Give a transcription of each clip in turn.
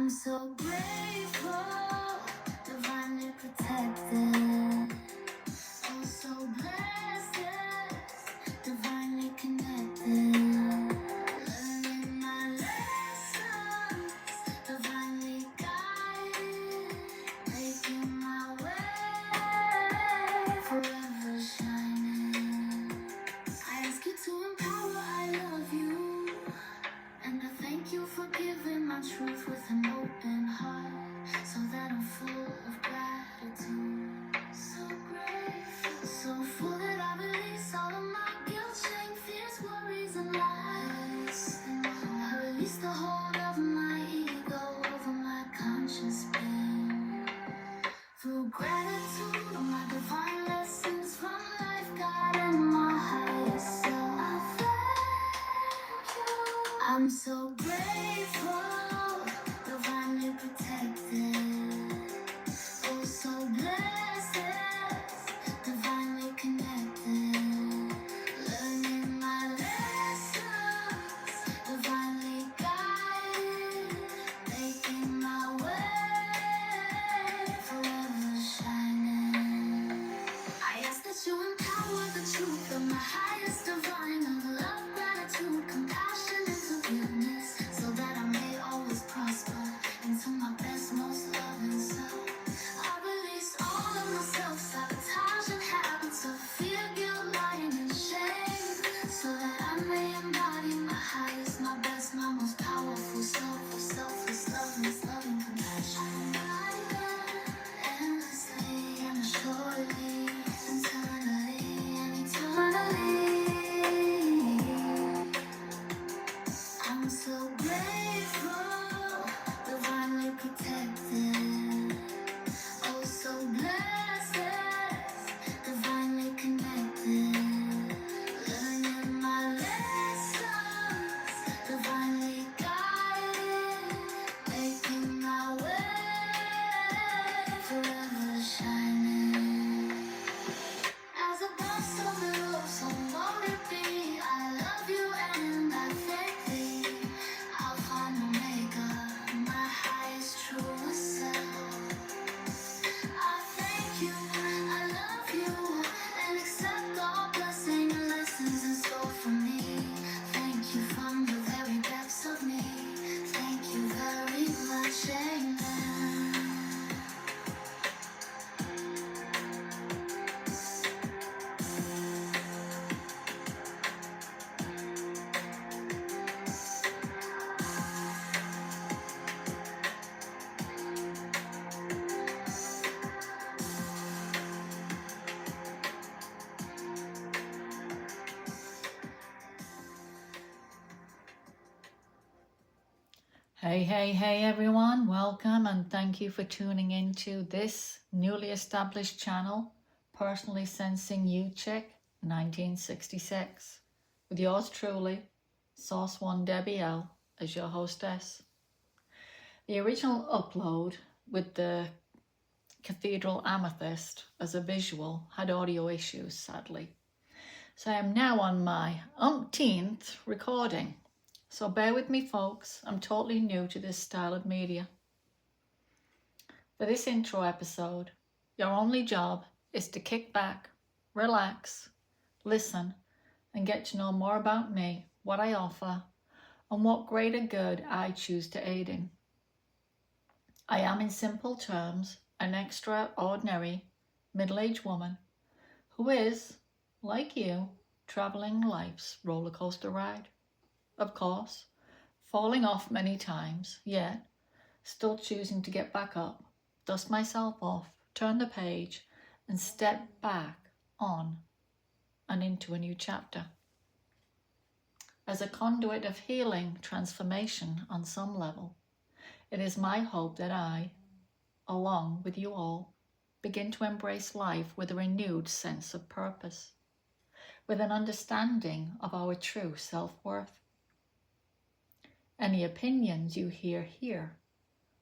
I'm so grateful, divinely protected. Oh, so blessed, divinely connected. Learning my lessons, divinely guided. Making my way, forever shining. I ask you to empower, I love you. And I thank you for giving my truth with an open heart, so that I'm full of gratitude. So grateful, so full that I release all of my guilt, shame, fears, worries, and lies. I release the hold of my ego over my conscious pain. Through gratitude, all my divine lessons from life, God, and my higher self. I thank you. I'm so grateful, divinely protected. Oh, so blessed, divinely connected. Learning my lessons, divinely guided. Making my way, forever shining. I ask that you empower the truth of my highest divine of love, gratitude, compassion, and forgiveness, so that I may always prosper into my best, most loving self. I release all of my self-sabotage and habits of fear, guilt, lying, and shame, so that I may embody my highest, my best, my most powerful self of selfless, loveless, loving compassion. Endlessly and surely, internally and eternally. I'm so grateful, divinely protected. Oh, so blessed, divinely connected. Learning my lessons, divinely guided. Making my way, forever shining. As a boss so below, so won't it be? I love you and I thank thee. Alpha and Omega, my highest, truest self. I thank you, I love you, and accept all blessing and lessons in store for me. Thank you from the very depths of me. Thank you very much, amen. Hey everyone, welcome and thank you for tuning into this newly established channel, Personally Sensing You Chic 1966, with yours truly, Sauce One Debbie L, as your hostess. The original upload with the Cathedral Amethyst as a visual had audio issues, sadly. So I am now on my umpteenth recording. So bear with me, folks. I'm totally new to this style of media. For this intro episode, your only job is to kick back, relax, listen, and get to know more about me, what I offer, and what greater good I choose to aid in. I am, in simple terms, an extraordinary middle-aged woman who is, like you, traveling life's roller coaster ride. Of course, falling off many times, yet still choosing to get back up, dust myself off, turn the page, and step back on and into a new chapter. As a conduit of healing transformation on some level, it is my hope that I, along with you all, begin to embrace life with a renewed sense of purpose, with an understanding of our true self-worth. Any opinions you hear here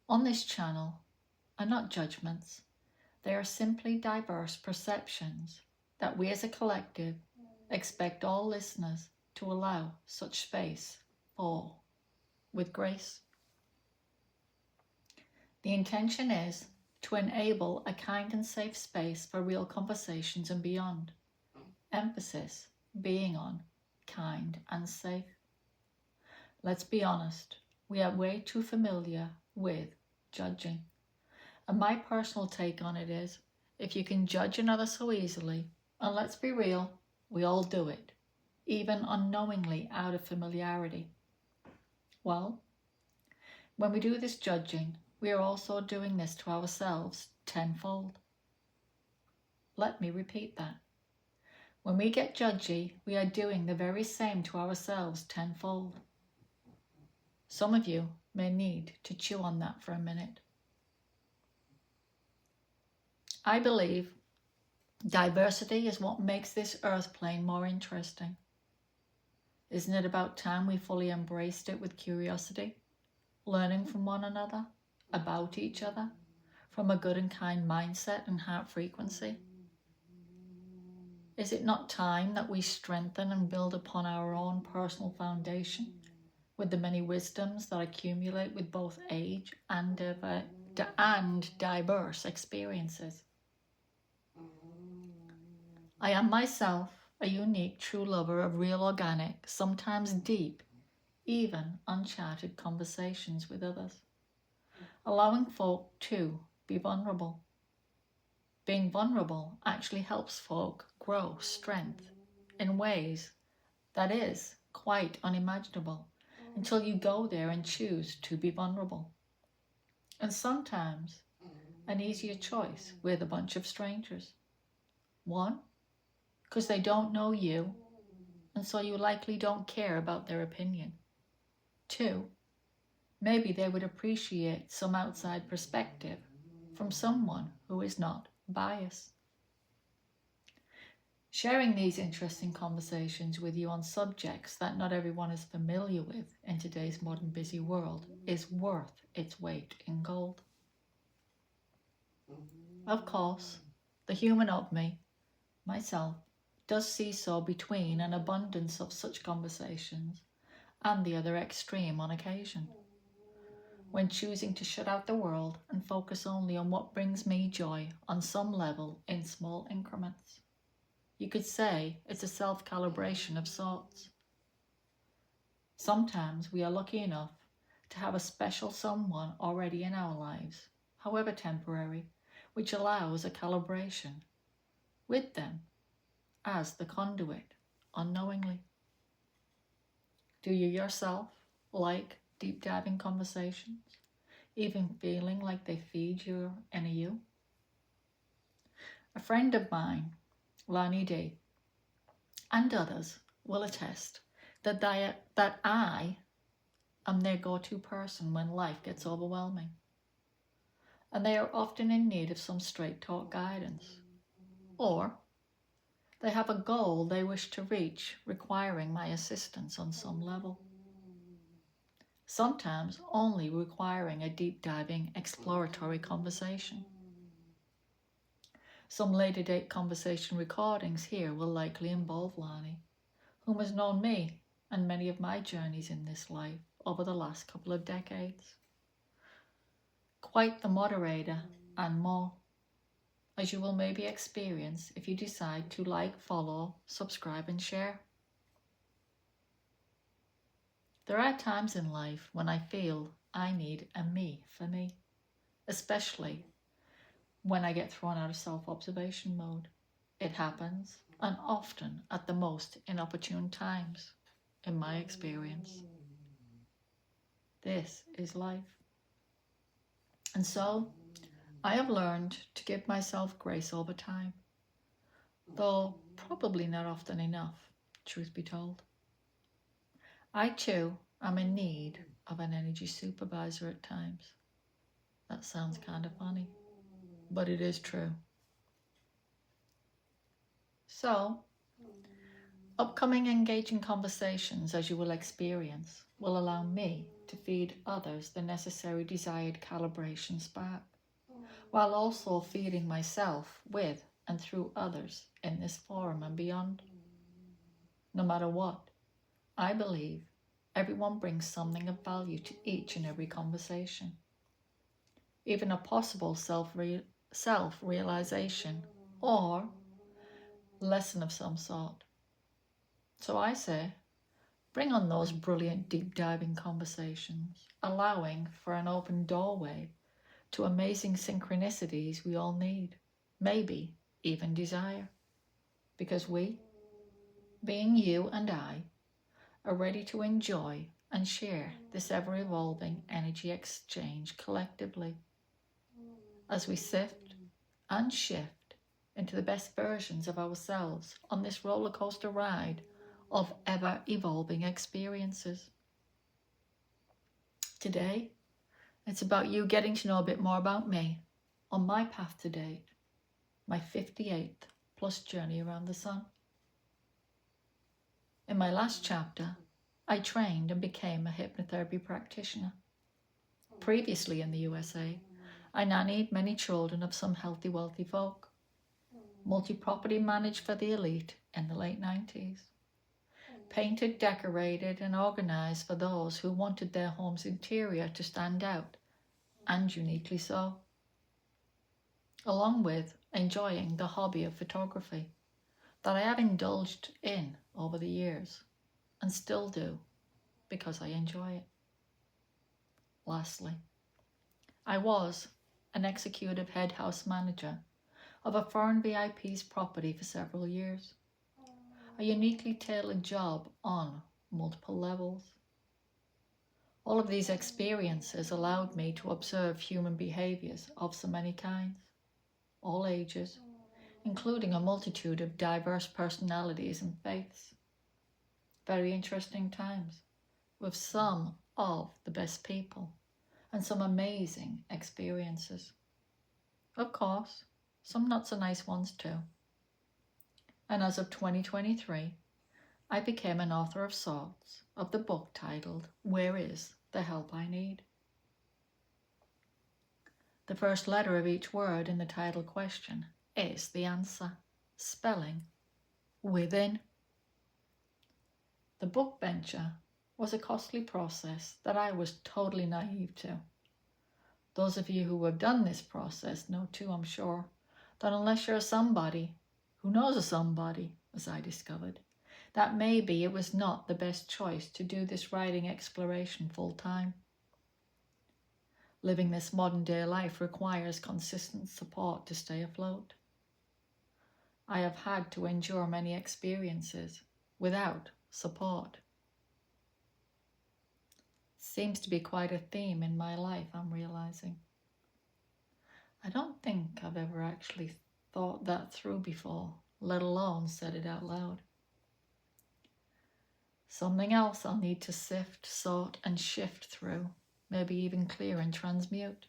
on this channel are not judgments. They are simply diverse perceptions that we as a collective expect all listeners to allow such space for with grace. The intention is to enable a kind and safe space for real conversations and beyond. Emphasis being on kind and safe. Let's be honest, we are way too familiar with judging. And my personal take on it is, if you can judge another so easily, and let's be real, we all do it, even unknowingly out of familiarity. Well, when we do this judging, we are also doing this to ourselves tenfold. Let me repeat that. When we get judgy, we are doing the very same to ourselves tenfold. Some of you may need to chew on that for a minute. I believe diversity is what makes this earth plane more interesting. Isn't it about time we fully embraced it with curiosity, learning from one another, about each other, from a good and kind mindset and heart frequency? Is it not time that we strengthen and build upon our own personal foundation with the many wisdoms that accumulate with both age and diverse experiences? I am myself a unique true lover of real organic, sometimes deep, even uncharted conversations with others, allowing folk to be vulnerable. Being vulnerable actually helps folk grow strength in ways that is quite unimaginable until you go there and choose to be vulnerable. And sometimes an easier choice with a bunch of strangers. One, because they don't know you, and so you likely don't care about their opinion. Two, maybe they would appreciate some outside perspective from someone who is not biased. Sharing these interesting conversations with you on subjects that not everyone is familiar with in today's modern busy world is worth its weight in gold. Of course, the human of me, myself, does see so between an abundance of such conversations and the other extreme on occasion, when choosing to shut out the world and focus only on what brings me joy on some level in small increments. You could say it's a self-calibration of sorts. Sometimes we are lucky enough to have a special someone already in our lives, however temporary, which allows a calibration with them as the conduit, unknowingly. Do you yourself like deep diving conversations, even feeling like they feed your inner you? A friend of mine, Lani D, and others will attest that I am their go-to person when life gets overwhelming, and they are often in need of some straight talk guidance, or they have a goal they wish to reach requiring my assistance on some level. Sometimes only requiring a deep diving exploratory conversation. Some later date conversation recordings here will likely involve Lani, whom has known me and many of my journeys in this life over the last couple of decades. Quite the moderator and more, as you will maybe experience if you decide to like, follow, subscribe and share. There are times in life when I feel I need a me for me, especially when I get thrown out of self-observation mode. It happens, and often at the most inopportune times, in my experience. This is life. And so, I have learned to give myself grace over time, though probably not often enough, truth be told. I too am in need of an energy supervisor at times. That sounds kind of funny, but it is true. So, upcoming engaging conversations, as you will experience, will allow me to feed others the necessary desired calibration spark, while also feeding myself with and through others in this forum and beyond. No matter what, I believe everyone brings something of value to each and every conversation. even a possible self-realization or lesson of some sort. So I say, bring on those brilliant deep diving conversations, allowing for an open doorway to amazing synchronicities we all need, maybe even desire. Because we, being you and I, are ready to enjoy and share this ever-evolving energy exchange collectively as we sift and shift into the best versions of ourselves on this roller coaster ride of ever-evolving experiences. Today, it's about you getting to know a bit more about me on my path to date, my 58th plus journey around the sun. In my last chapter, I trained and became a hypnotherapy practitioner. Previously in the USA, I nannied many children of some healthy, wealthy folk. Multi-property managed for the elite in the late 90s. Painted, decorated and organised for those who wanted their home's interior to stand out, and uniquely so. Along with enjoying the hobby of photography that I have indulged in over the years and still do because I enjoy it. Lastly, I was an executive head house manager of a foreign VIP's property for several years. A uniquely tailored job on multiple levels. All of these experiences allowed me to observe human behaviours of so many kinds, all ages, including a multitude of diverse personalities and faiths. Very interesting times, with some of the best people and some amazing experiences. Of course, some not so nice ones too. And as of 2023, I became an author of sorts of the book titled, Where is the Help I Need? The first letter of each word in the title question is the answer, spelling within. The book venture was a costly process that I was totally naive to. Those of you who have done this process know too, I'm sure, that unless you're somebody who knows a somebody, as I discovered, that maybe it was not the best choice to do this writing exploration full time. Living this modern day life requires consistent support to stay afloat. I have had to endure many experiences without support. Seems to be quite a theme in my life, I'm realizing. I don't think I've ever actually thought that through before, let alone said it out loud. Something else I'll need to sift, sort and shift through, maybe even clear and transmute.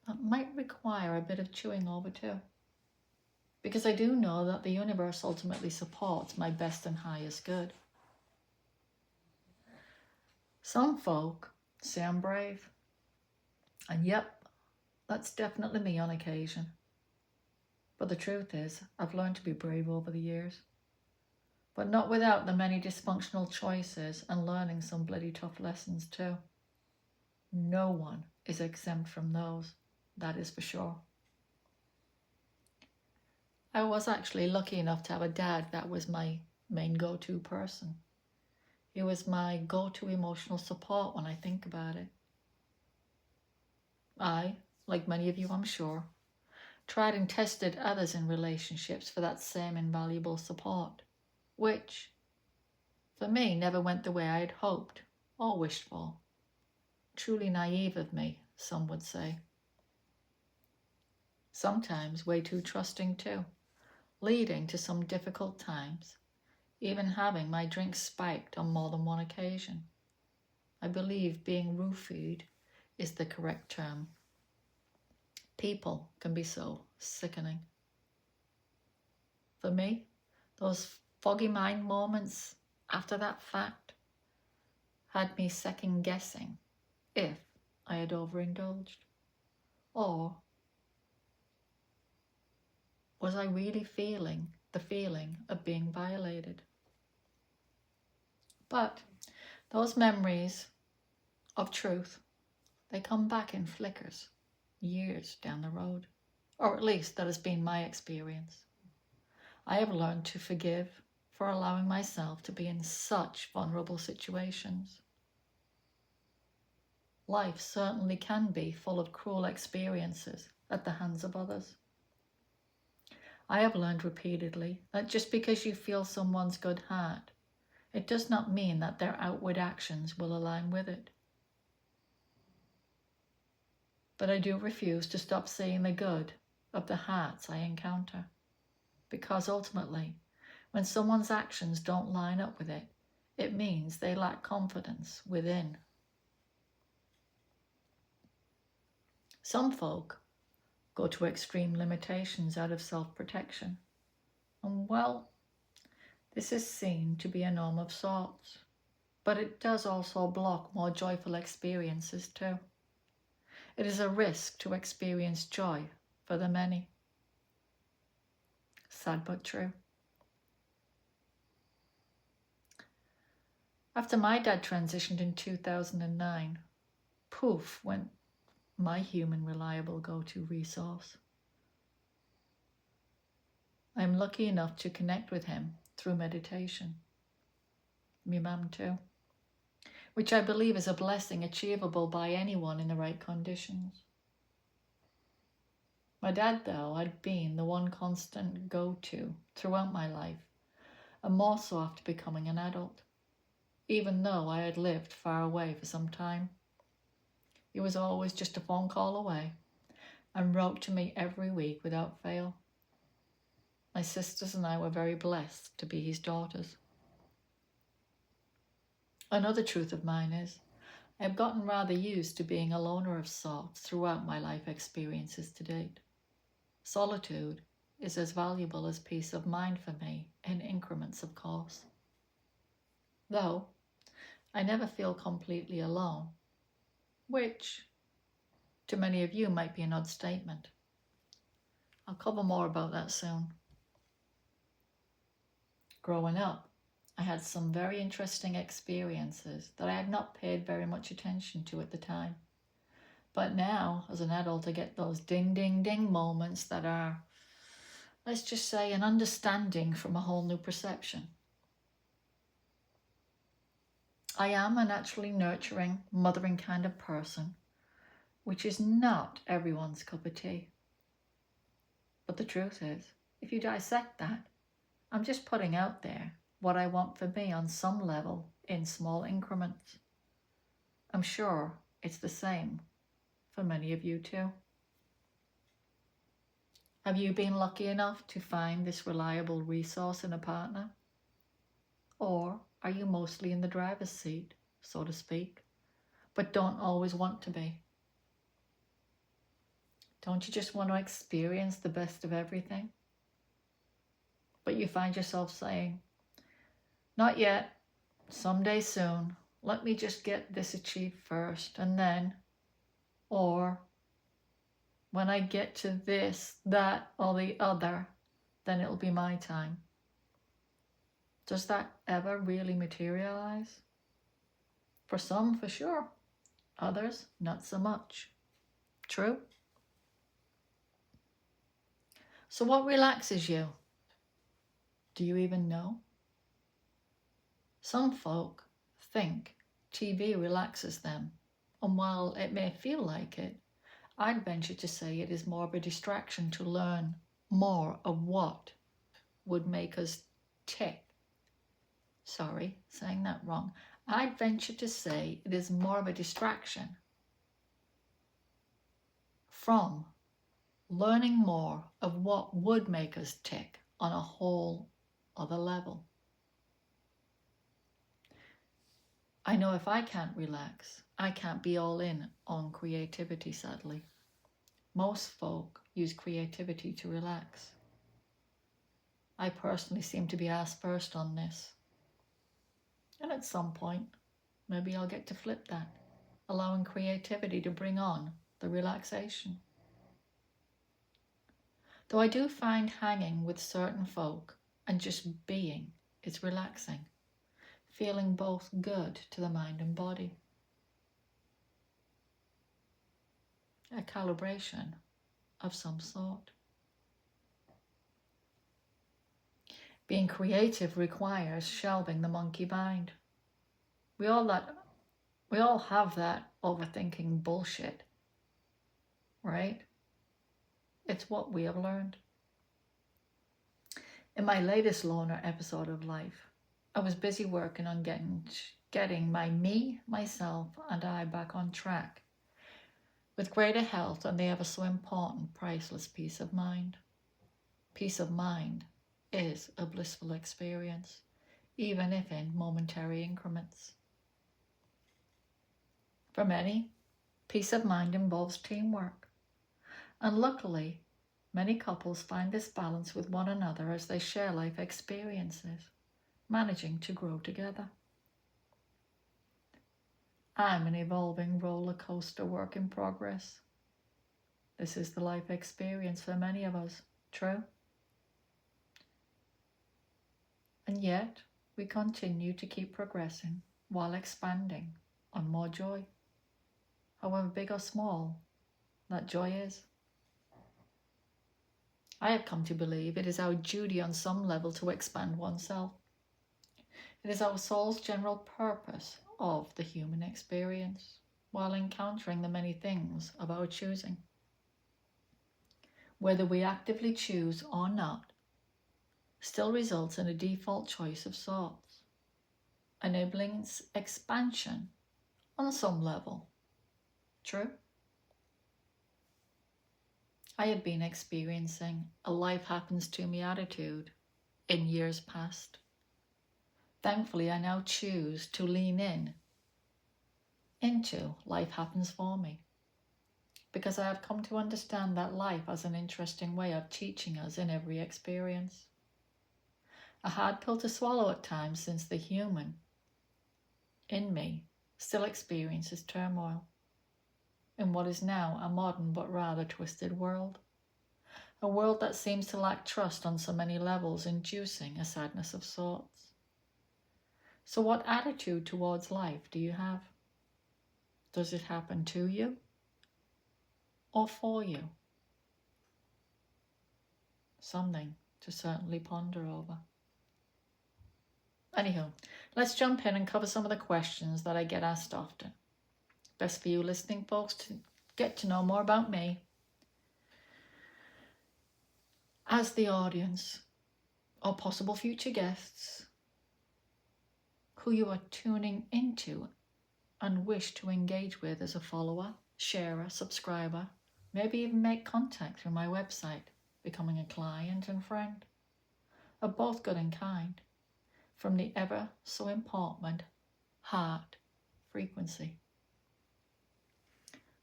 That might require a bit of chewing over too, because I do know that the universe ultimately supports my best and highest good. Some folk say I'm brave, and yep, that's definitely me on occasion. But the truth is, I've learned to be brave over the years, but not without the many dysfunctional choices and learning some bloody tough lessons too. No one is exempt from those, that is for sure. I was actually lucky enough to have a dad that was my main go-to person. He was my go-to emotional support when I think about it. I, like many of you I'm sure, tried and tested others in relationships for that same invaluable support, which, for me, never went the way I had hoped or wished for. Truly naive of me, some would say. Sometimes way too trusting too, leading to some difficult times, even having my drink spiked on more than one occasion. I believe being roofied is the correct term. People can be so sickening. For me, those foggy mind moments after that fact had me second guessing if I had overindulged, or was I really feeling the feeling of being violated? But those memories of truth they come back in flickers, years down the road. Or at least that has been my experience. I have learned to forgive for allowing myself to be in such vulnerable situations. Life certainly can be full of cruel experiences at the hands of others. I have learned repeatedly that just because you feel someone's good heart, it does not mean that their outward actions will align with it. But I do refuse to stop seeing the good of the hearts I encounter, because ultimately, when someone's actions don't line up with it, it means they lack confidence within. Some folk go to extreme limitations out of self-protection, and well, this is seen to be a norm of sorts, but it does also block more joyful experiences too. It is a risk to experience joy for the many. Sad but true. After my dad transitioned in 2009, poof went my human reliable go-to resource. I am lucky enough to connect with him through meditation. Me mum too. Which I believe is a blessing achievable by anyone in the right conditions. My dad, though, had been the one constant go-to throughout my life, and more so after becoming an adult, even though I had lived far away for some time. He was always just a phone call away and wrote to me every week without fail. My sisters and I were very blessed to be his daughters. Another truth of mine is I have gotten rather used to being a loner of sorts throughout my life experiences to date. Solitude is as valuable as peace of mind for me in increments, of course. Though I never feel completely alone, which to many of you might be an odd statement. I'll cover more about that soon. Growing up, I had some very interesting experiences that I had not paid very much attention to at the time. But now, as an adult, I get those ding, ding, ding moments that are, let's just say, an understanding from a whole new perception. I am a naturally nurturing, mothering kind of person, which is not everyone's cup of tea. But the truth is, if you dissect that, I'm just putting out there what I want for me on some level in small increments. I'm sure it's the same for many of you too. Have you been lucky enough to find this reliable resource in a partner? Or are you mostly in the driver's seat, so to speak, but don't always want to be? Don't you just want to experience the best of everything? But you find yourself saying, not yet, someday soon, let me just get this achieved first, and then, or when I get to this, that, or the other, then it'll be my time. Does that ever really materialize? For some, for sure. Others, not so much. True? So what relaxes you? Do you even know? Some folk think TV relaxes them, and while it may feel like it, I'd venture to say it is more of a distraction to learn more of what would make us tick. Sorry, saying that wrong. I'd venture to say it is more of a distraction from learning more of what would make us tick on a whole other level. I know if I can't relax, I can't be all in on creativity, sadly. Most folk use creativity to relax. I personally seem to be ass first on this. And at some point, maybe I'll get to flip that, allowing creativity to bring on the relaxation. Though I do find hanging with certain folk and just being is relaxing, feeling both good to the mind and body. a calibration of some sort. Being creative requires shelving the monkey mind. We all have that overthinking bullshit, right? It's what we have learned. In my latest loner episode of life, I was busy working on getting myself, and I back on track with greater health and the ever so important, priceless peace of mind. Peace of mind is a blissful experience, even if in momentary increments. For many, peace of mind involves teamwork, and luckily, many couples find this balance with one another as they share life experiences, managing to grow together. I'm an evolving roller coaster work in progress. This is the life experience for many of us, true? And yet, we continue to keep progressing while expanding on more joy. However big or small that joy is. I have come to believe it is our duty on some level to expand oneself. It is our soul's general purpose of the human experience, while encountering the many things of our choosing. Whether we actively choose or not, still results in a default choice of sorts, enabling expansion on some level. True? I had been experiencing a life happens to me attitude in years past. Thankfully, I now choose to lean into life happens for me, because I have come to understand that life has an interesting way of teaching us in every experience. A hard pill to swallow at times, since the human in me still experiences turmoil in what is now a modern but rather twisted world. A world that seems to lack trust on so many levels, inducing a sadness of sorts. So what attitude towards life do you have? Does it happen to you or for you? Something to certainly ponder over. Anyhow, let's jump in and cover some of the questions that I get asked often. Best for you listening folks to get to know more about me as the audience or possible future guests who you are tuning into and wish to engage with as a follower, sharer, subscriber, maybe even make contact through my website, becoming a client and friend, are both good and kind, from the ever so important heart frequency.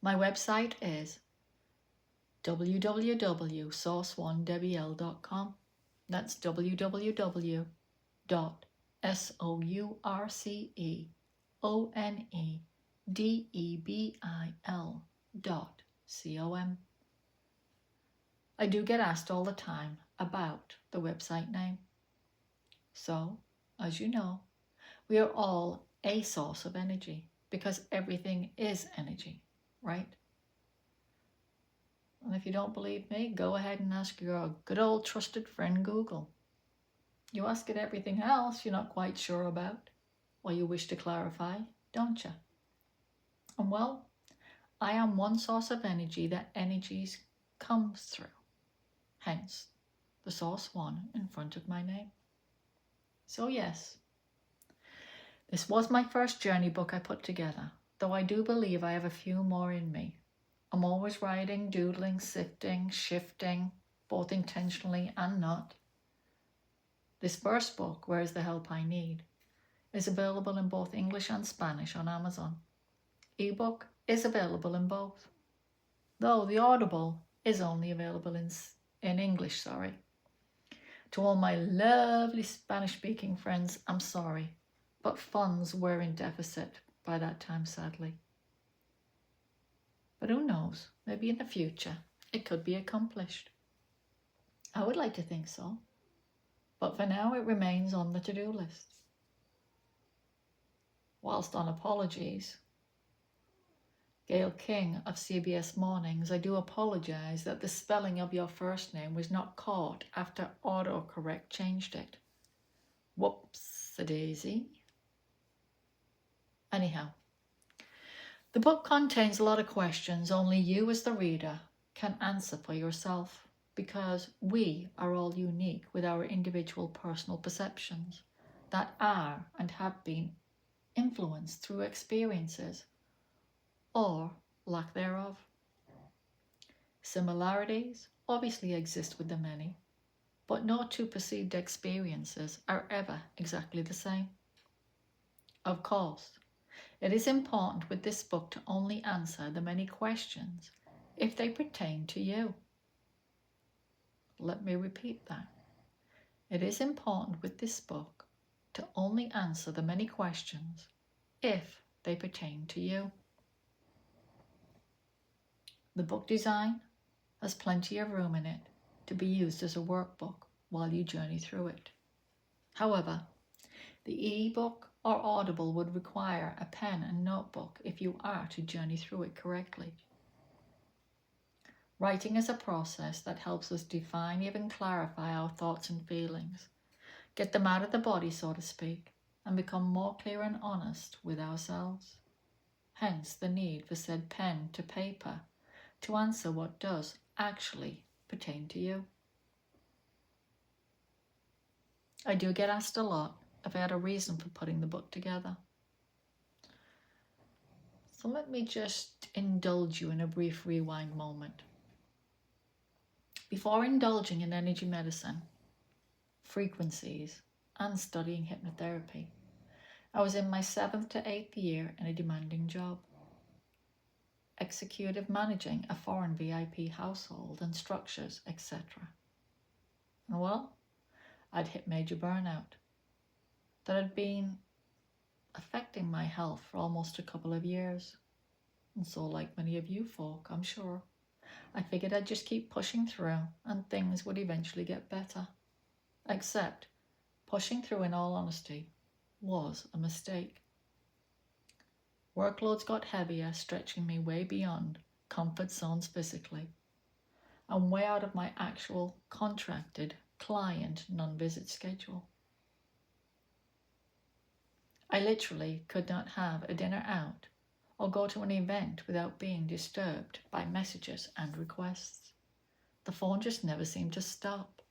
My website is www.source1debl.com. That's www.sourceonedebl.com. I do get asked all the time about the website name. So, as you know, we are all a source of energy, because everything is energy, right? And if you don't believe me, go ahead and ask your good old trusted friend Google. You ask it everything else you're not quite sure about, or you wish to clarify, don't you? And well, I am one source of energy that energies comes through. Hence, the source one in front of my name. So yes, this was my first journey book I put together, though I do believe I have a few more in me. I'm always writing, doodling, sifting, shifting, both intentionally and not. This first book, Where is the Help I Need?, is available in both English and Spanish on Amazon. Ebook is available in both, though the Audible is only available in English, To all my lovely Spanish-speaking friends, I'm sorry, but funds were in deficit by that time, sadly. But who knows, maybe in the future it could be accomplished. I would like to think so, but for now it remains on the to-do list. Whilst on apologies, Gail King of CBS Mornings, I do apologise that the spelling of your first name was not caught after autocorrect changed it. Whoops-a-daisy. Anyhow, the book contains a lot of questions only you as the reader can answer for yourself, because we are all unique with our individual personal perceptions that are and have been influenced through experiences or lack thereof. Similarities obviously exist with the many, but no two perceived experiences are ever exactly the same. Of course, it is important with this book to only answer the many questions if they pertain to you. Let me repeat that. It is important with this book to only answer the many questions if they pertain to you. The book design has plenty of room in it to be used as a workbook while you journey through it. However, the e-book or Audible would require a pen and notebook if you are to journey through it correctly. Writing is a process that helps us define, even clarify our thoughts and feelings, get them out of the body, so to speak, and become more clear and honest with ourselves. Hence the need for said pen to paper to answer what does actually pertain to you. I do get asked a lot if I had a reason for putting the book together. So let me just indulge you in a brief rewind moment. Before indulging in energy medicine, frequencies, and studying hypnotherapy, I was in my 7th to 8th year in a demanding job, executive managing a foreign VIP household and structures, etc. And well, I'd hit major burnout that had been affecting my health for almost a couple of years. And so, like many of you folk, I'm sure, I figured I'd just keep pushing through and things would eventually get better. Except pushing through, in all honesty, was a mistake. Workloads got heavier, stretching me way beyond comfort zones physically and way out of my actual contracted client non-visit schedule. I literally could not have a dinner out or go to an event without being disturbed by messages and requests. The phone just never seemed to stop,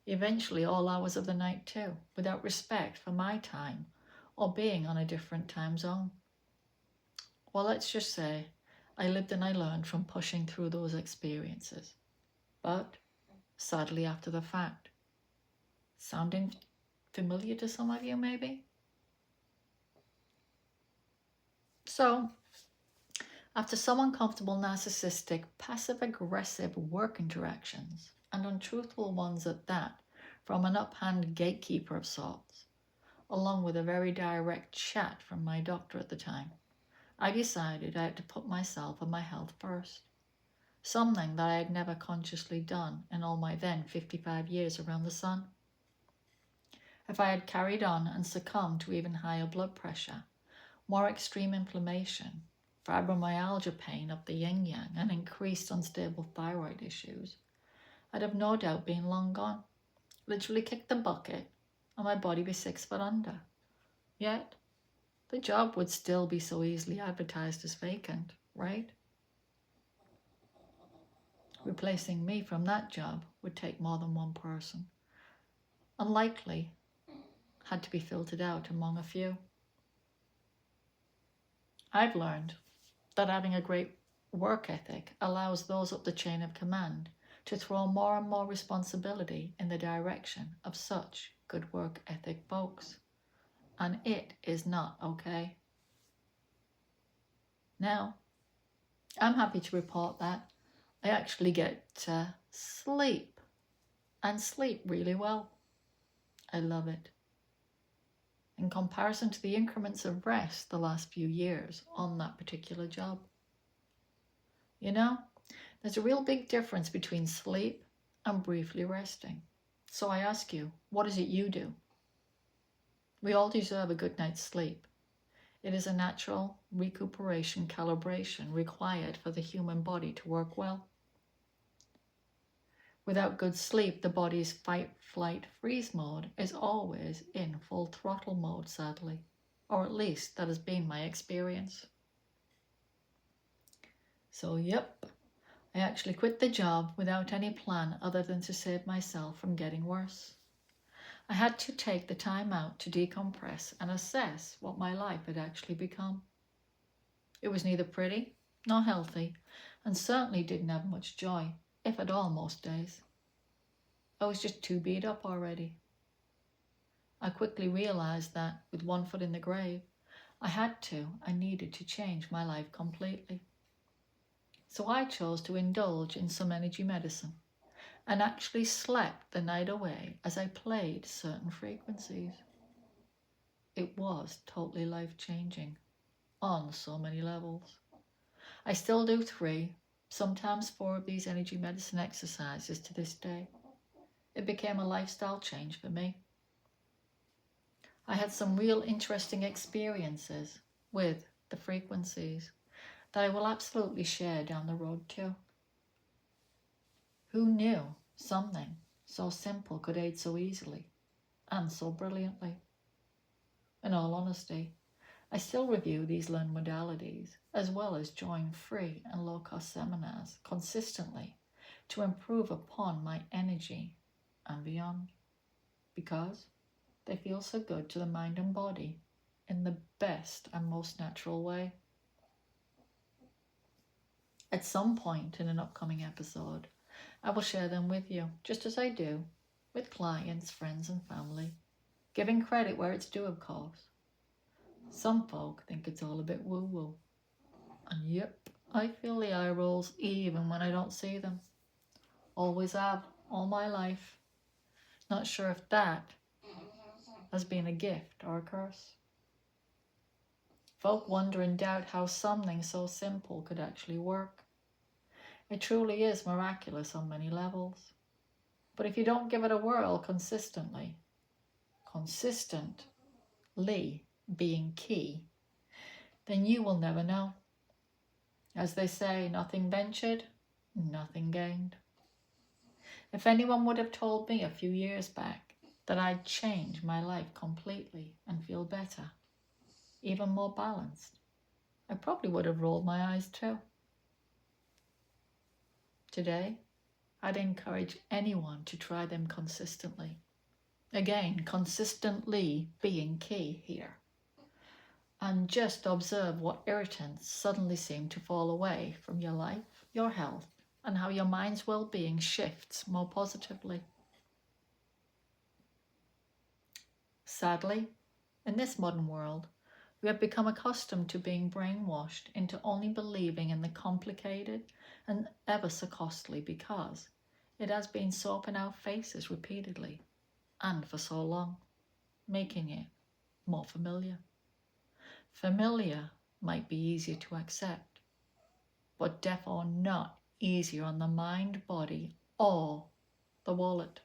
eventually all hours of the night too, without respect for my time or being on a different time zone. Well, let's just say I lived and I learned from pushing through those experiences, but sadly after the fact. Sounding familiar to some of you, maybe? So, after some uncomfortable, narcissistic, passive-aggressive work interactions, and untruthful ones at that, from an uphand gatekeeper of sorts, along with a very direct chat from my doctor at the time, I decided I had to put myself and my health first. Something that I had never consciously done in all my then 55 years around the sun. If I had carried on and succumbed to even higher blood pressure, more extreme inflammation, fibromyalgia pain up the yin-yang, and increased unstable thyroid issues, I'd have no doubt been long gone, literally kicked the bucket, and my body be 6 foot under. Yet, the job would still be so easily advertised as vacant, right? Replacing me from that job would take more than one person, and likely had to be filtered out among a few. I've learned that having a great work ethic allows those up the chain of command to throw more and more responsibility in the direction of such good work ethic folks. And it is not okay. Now, I'm happy to report that I actually get to sleep, and sleep really well. I love it. In comparison to the increments of rest the last few years on that particular job. You know, there's a real big difference between sleep and briefly resting. So I ask you, what is it you do? We all deserve a good night's sleep. It is a natural recuperation calibration required for the human body to work well. Without good sleep, the body's fight, flight, freeze mode is always in full throttle mode, sadly. Or at least that has been my experience. So, yep, I actually quit the job without any plan other than to save myself from getting worse. I had to take the time out to decompress and assess what my life had actually become. It was neither pretty nor healthy, and certainly didn't have much joy, if at all, most days. I was just too beat up already. I quickly realized that, with one foot in the grave, I needed to change my life completely. So I chose to indulge in some energy medicine and actually slept the night away as I played certain frequencies. It was totally life-changing on so many levels. I still do 3, sometimes 4 of these energy medicine exercises to this day. It became a lifestyle change for me. I had some real interesting experiences with the frequencies that I will absolutely share down the road too. Who knew something so simple could aid so easily and so brilliantly? In all honesty, I still review these learned modalities as well as join free and low-cost seminars consistently to improve upon my energy and beyond, because they feel so good to the mind and body in the best and most natural way. At some point in an upcoming episode, I will share them with you, just as I do with clients, friends and family, giving credit where it's due, of course. Some folk think it's all a bit woo-woo. And yep, I feel the eye rolls even when I don't see them. Always have, all my life. Not sure if that has been a gift or a curse. Folk wonder and doubt how something so simple could actually work. It truly is miraculous on many levels. But if you don't give it a whirl consistently being key, then you will never know. As they say, nothing ventured, nothing gained. If anyone would have told me a few years back that I'd change my life completely and feel better, even more balanced, I probably would have rolled my eyes too. Today, I'd encourage anyone to try them consistently. Again, consistently being key here. And just observe what irritants suddenly seem to fall away from your life, your health, and how your mind's well-being shifts more positively. Sadly, in this modern world, we have become accustomed to being brainwashed into only believing in the complicated and ever so costly because it has been so up in our faces repeatedly and for so long, making it more familiar. Familiar might be easier to accept, but definitely not easier on the mind, body, or the wallet.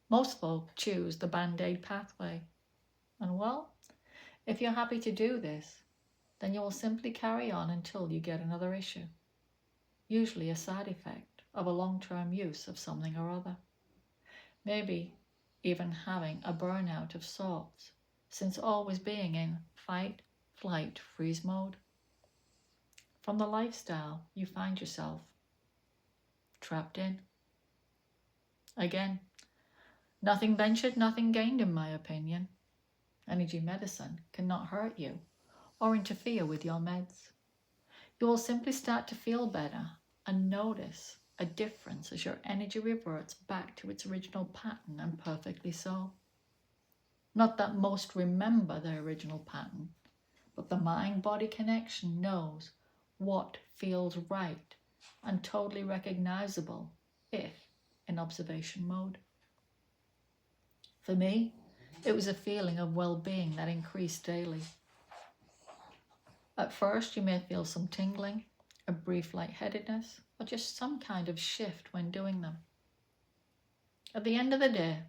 Most folk choose the band-aid pathway, and well, if you're happy to do this, then you will simply carry on until you get another issue, usually a side effect of a long-term use of something or other. Maybe even having a burnout of sorts, since always being in fight, flight, freeze mode. From the lifestyle you find yourself trapped in. Again, nothing ventured, nothing gained in my opinion. Energy medicine cannot hurt you or interfere with your meds. You will simply start to feel better and notice a difference as your energy reverts back to its original pattern, and perfectly so. Not that most remember their original pattern, but the mind-body connection knows what feels right and totally recognizable if in observation mode. For me, it was a feeling of well-being that increased daily. At first, you may feel some tingling, a brief lightheadedness, or just some kind of shift when doing them. At the end of the day,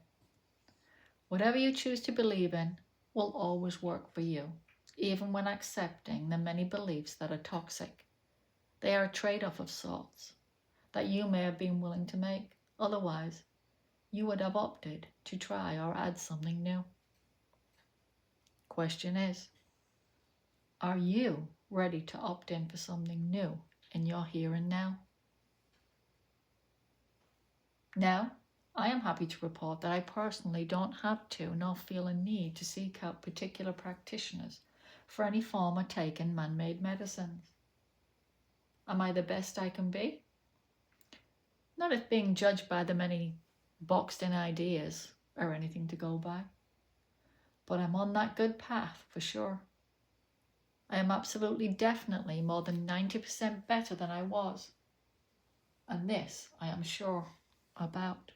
whatever you choose to believe in, will always work for you, even when accepting the many beliefs that are toxic. They are a trade-off of sorts that you may have been willing to make. Otherwise, you would have opted to try or add something new. Question is, are you ready to opt in for something new in your here and now? Now, I am happy to report that I personally don't have to nor feel a need to seek out particular practitioners for any form or take in man-made medicines. Am I the best I can be? Not if being judged by the many boxed-in ideas or anything to go by, but I'm on that good path for sure. I am absolutely definitely more than 90% better than I was, and this I am sure about.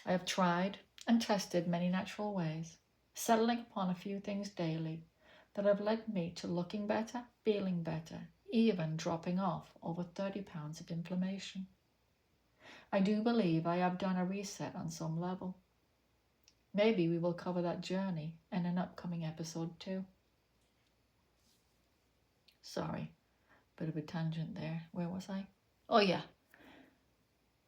I have tried and tested many natural ways, settling upon a few things daily that have led me to looking better, feeling better, even dropping off over 30 pounds of inflammation. I do believe I have done a reset on some level. Maybe we will cover that journey in an upcoming episode too. Sorry, bit of a tangent there. Where was I? Oh yeah.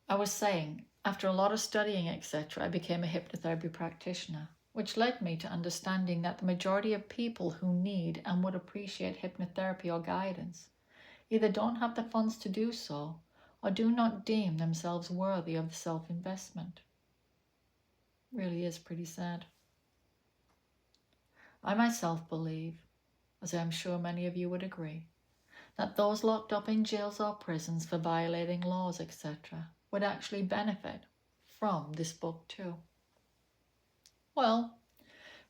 I was saying, after a lot of studying, etc., I became a hypnotherapy practitioner, which led me to understanding that the majority of people who need and would appreciate hypnotherapy or guidance either don't have the funds to do so or do not deem themselves worthy of the self-investment. Really is pretty sad. I myself believe, as I am sure many of you would agree, that those locked up in jails or prisons for violating laws, etc., would actually benefit from this book too. Well,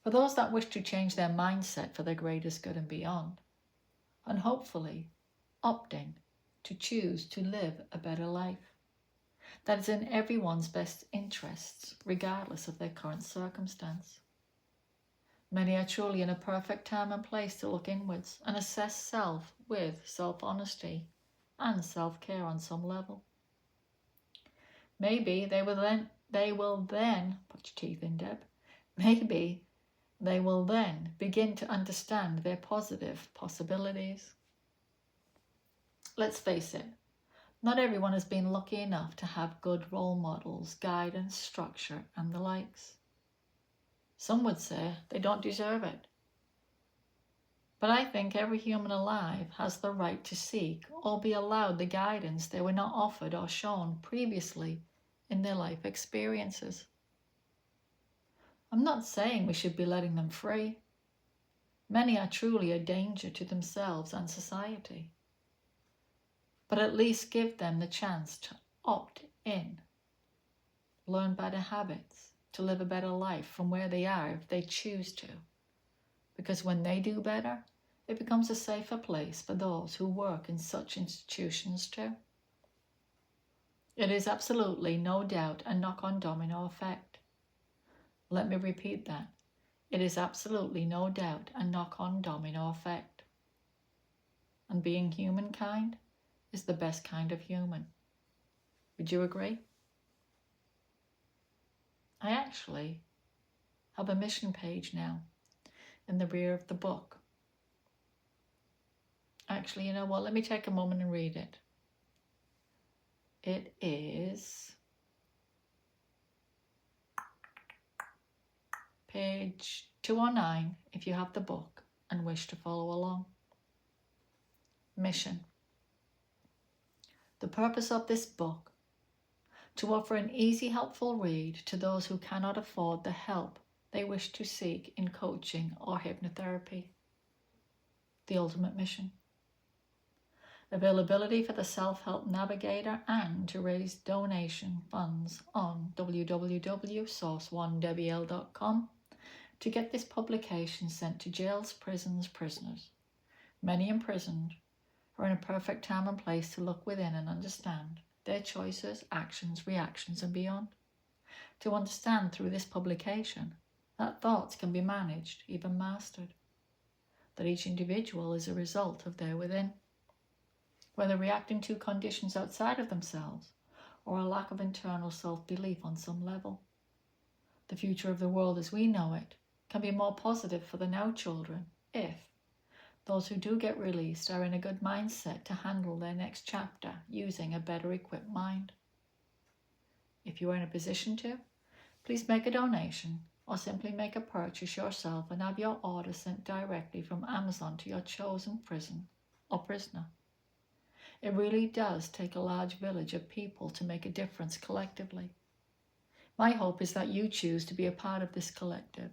for those that wish to change their mindset for their greatest good and beyond, and hopefully opting to choose to live a better life that is in everyone's best interests, regardless of their current circumstance. Many are truly in a perfect time and place to look inwards and assess self with self-honesty and self-care on some level. Maybe they will then, put your teeth in, Deb, maybe they will then begin to understand their positive possibilities. Let's face it, not everyone has been lucky enough to have good role models, guidance, structure, and the likes. Some would say they don't deserve it. But I think every human alive has the right to seek or be allowed the guidance they were not offered or shown previously in their life experiences. I'm not saying we should be letting them free. Many are truly a danger to themselves and society. But at least give them the chance to opt in, learn better habits, to live a better life from where they are if they choose to. Because when they do better, it becomes a safer place for those who work in such institutions too. It is absolutely no doubt a knock-on domino effect. Let me repeat that. It is absolutely no doubt a knock-on domino effect. And being humankind is the best kind of human. Would you agree? I actually have a mission page now in the rear of the book. Actually, you know what? Let me take a moment and read it. It is page 209 if you have the book and wish to follow along. Mission. The purpose of this book: to offer an easy, helpful read to those who cannot afford the help they wish to seek in coaching or hypnotherapy. The ultimate mission. Availability for the Self-Help Navigator and to raise donation funds on www.source1wl.com to get this publication sent to jails, prisons, prisoners, many imprisoned, are in a perfect time and place to look within and understand their choices, actions, reactions, and beyond. To understand through this publication that thoughts can be managed, even mastered. That each individual is a result of their within. Whether reacting to conditions outside of themselves or a lack of internal self-belief on some level. The future of the world as we know it can be more positive for the now children if those who do get released are in a good mindset to handle their next chapter using a better equipped mind. If you are in a position to, please make a donation or simply make a purchase yourself and have your order sent directly from Amazon to your chosen prison or prisoner. It really does take a large village of people to make a difference collectively. My hope is that you choose to be a part of this collective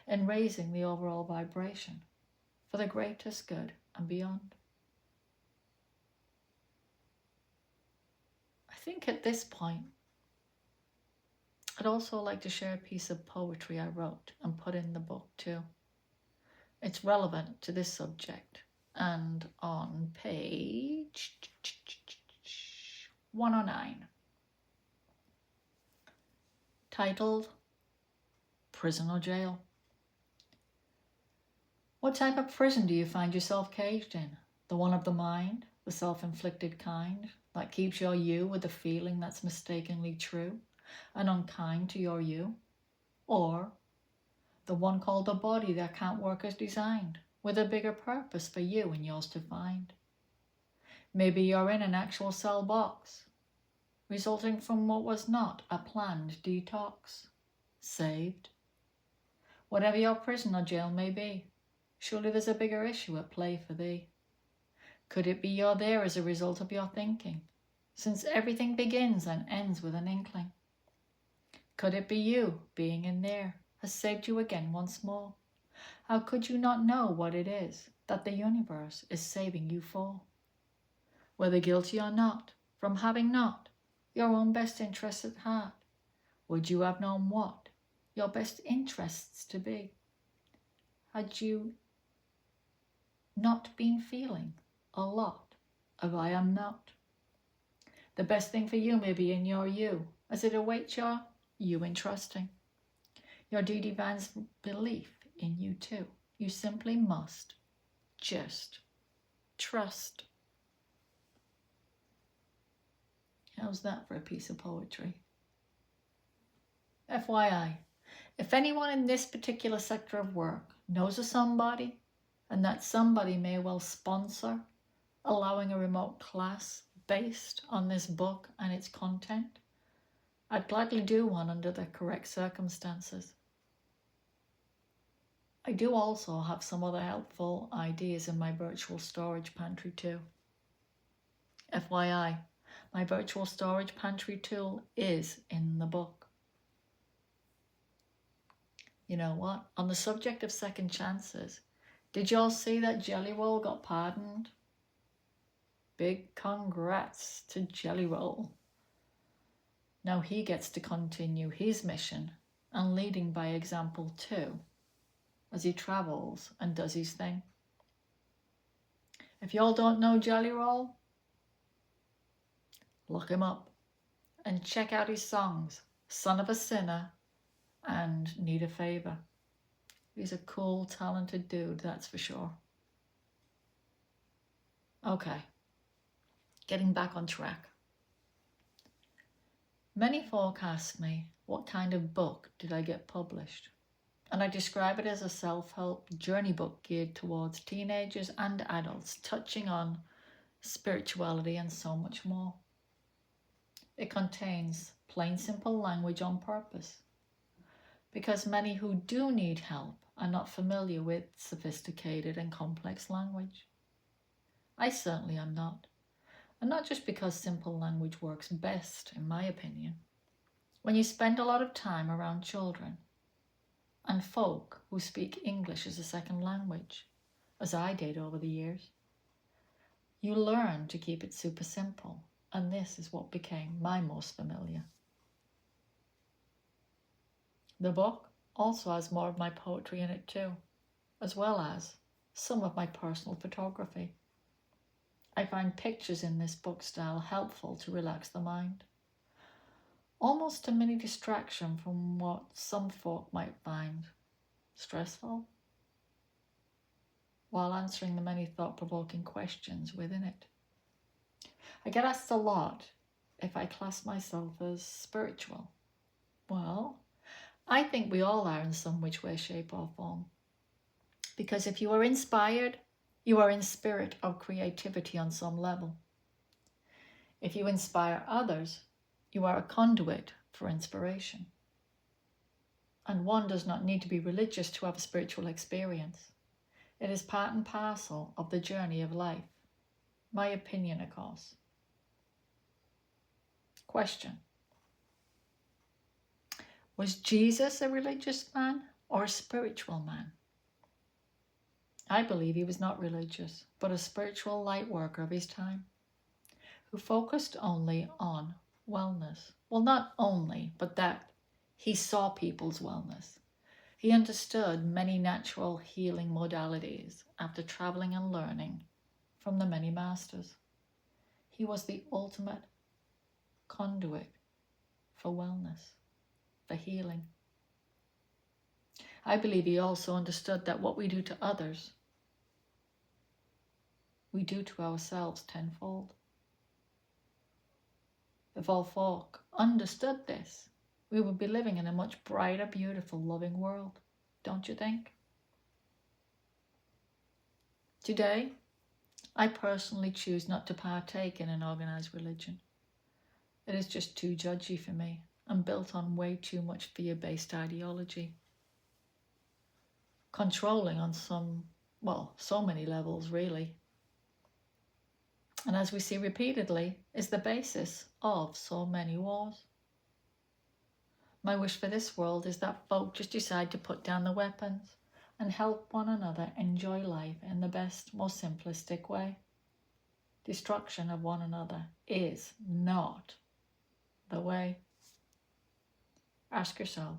in raising the overall vibration for the greatest good and beyond. I think at this point, I'd also like to share a piece of poetry I wrote and put in the book too. It's relevant to this subject, and on page 109, titled Prison or Jail. What type of prison do you find yourself caged in? The one of the mind, the self-inflicted kind, that keeps your you with a feeling that's mistakenly true and unkind to your you? Or the one called the body that can't work as designed, with a bigger purpose for you and yours to find? Maybe you're in an actual cell box, resulting from what was not a planned detox. Saved. Whatever your prison or jail may be, surely there's a bigger issue at play for thee. Could it be you're there as a result of your thinking, since everything begins and ends with an inkling? Could it be you, being in there, has saved you again once more? How could you not know what it is that the universe is saving you for? Whether guilty or not, from having not your own best interests at heart, would you have known what your best interests to be, had you not been feeling a lot of I am not? The best thing for you may be in your you, as it awaits your you in trusting. Your divine's belief in you too. You simply must just trust. How's that for a piece of poetry? FYI, if anyone in this particular sector of work knows of somebody, and that somebody may well sponsor allowing a remote class based on this book and its content, I'd gladly do one under the correct circumstances. I do also have some other helpful ideas in my virtual storage pantry too. FYI, my virtual storage pantry tool is in the book. You know what? On the subject of second chances, did y'all see that Jelly Roll got pardoned? Big congrats to Jelly Roll. Now he gets to continue his mission and leading by example too, as he travels and does his thing. If y'all don't know Jelly Roll, look him up and check out his songs, Son of a Sinner and Need a Favor. He's a cool, talented dude, that's for sure. Okay, getting back on track. Many folk ask me, what kind of book did I get published? And I describe it as a self-help journey book geared towards teenagers and adults, touching on spirituality and so much more. It contains plain simple language on purpose, because many who do need help are not familiar with sophisticated and complex language. I certainly am not. And not just because simple language works best, in my opinion. When you spend a lot of time around children and folk who speak English as a second language, as I did over the years, you learn to keep it super simple, and this is what became my most familiar. The book also has more of my poetry in it too, as well as some of my personal photography. I find pictures in this book style helpful to relax the mind, almost a mini distraction from what some folk might find stressful, while answering the many thought-provoking questions within it. I get asked a lot if I class myself as spiritual. Well, I think we all are in some which way, shape or form. Because if you are inspired, you are in spirit of creativity on some level. If you inspire others, you are a conduit for inspiration. And one does not need to be religious to have a spiritual experience. It is part and parcel of the journey of life. My opinion, of course. Question. Was Jesus a religious man or a spiritual man? I believe he was not religious, but a spiritual light worker of his time, who focused only on wellness. Well, not only, but that he saw people's wellness. He understood many natural healing modalities after traveling and learning from the many masters. He was the ultimate conduit for wellness, for healing. I believe he also understood that what we do to others, we do to ourselves tenfold. If all folk understood this, we would be living in a much brighter, beautiful, loving world, don't you think? Today, I personally choose not to partake in an organized religion. It is just too judgy for me and built on way too much fear-based ideology. Controlling on so many levels, really. And as we see repeatedly, is the basis of so many wars. My wish for this world is that folk just decide to put down the weapons and help one another enjoy life in the best, most simplistic way. Destruction of one another is not the way. Ask yourself,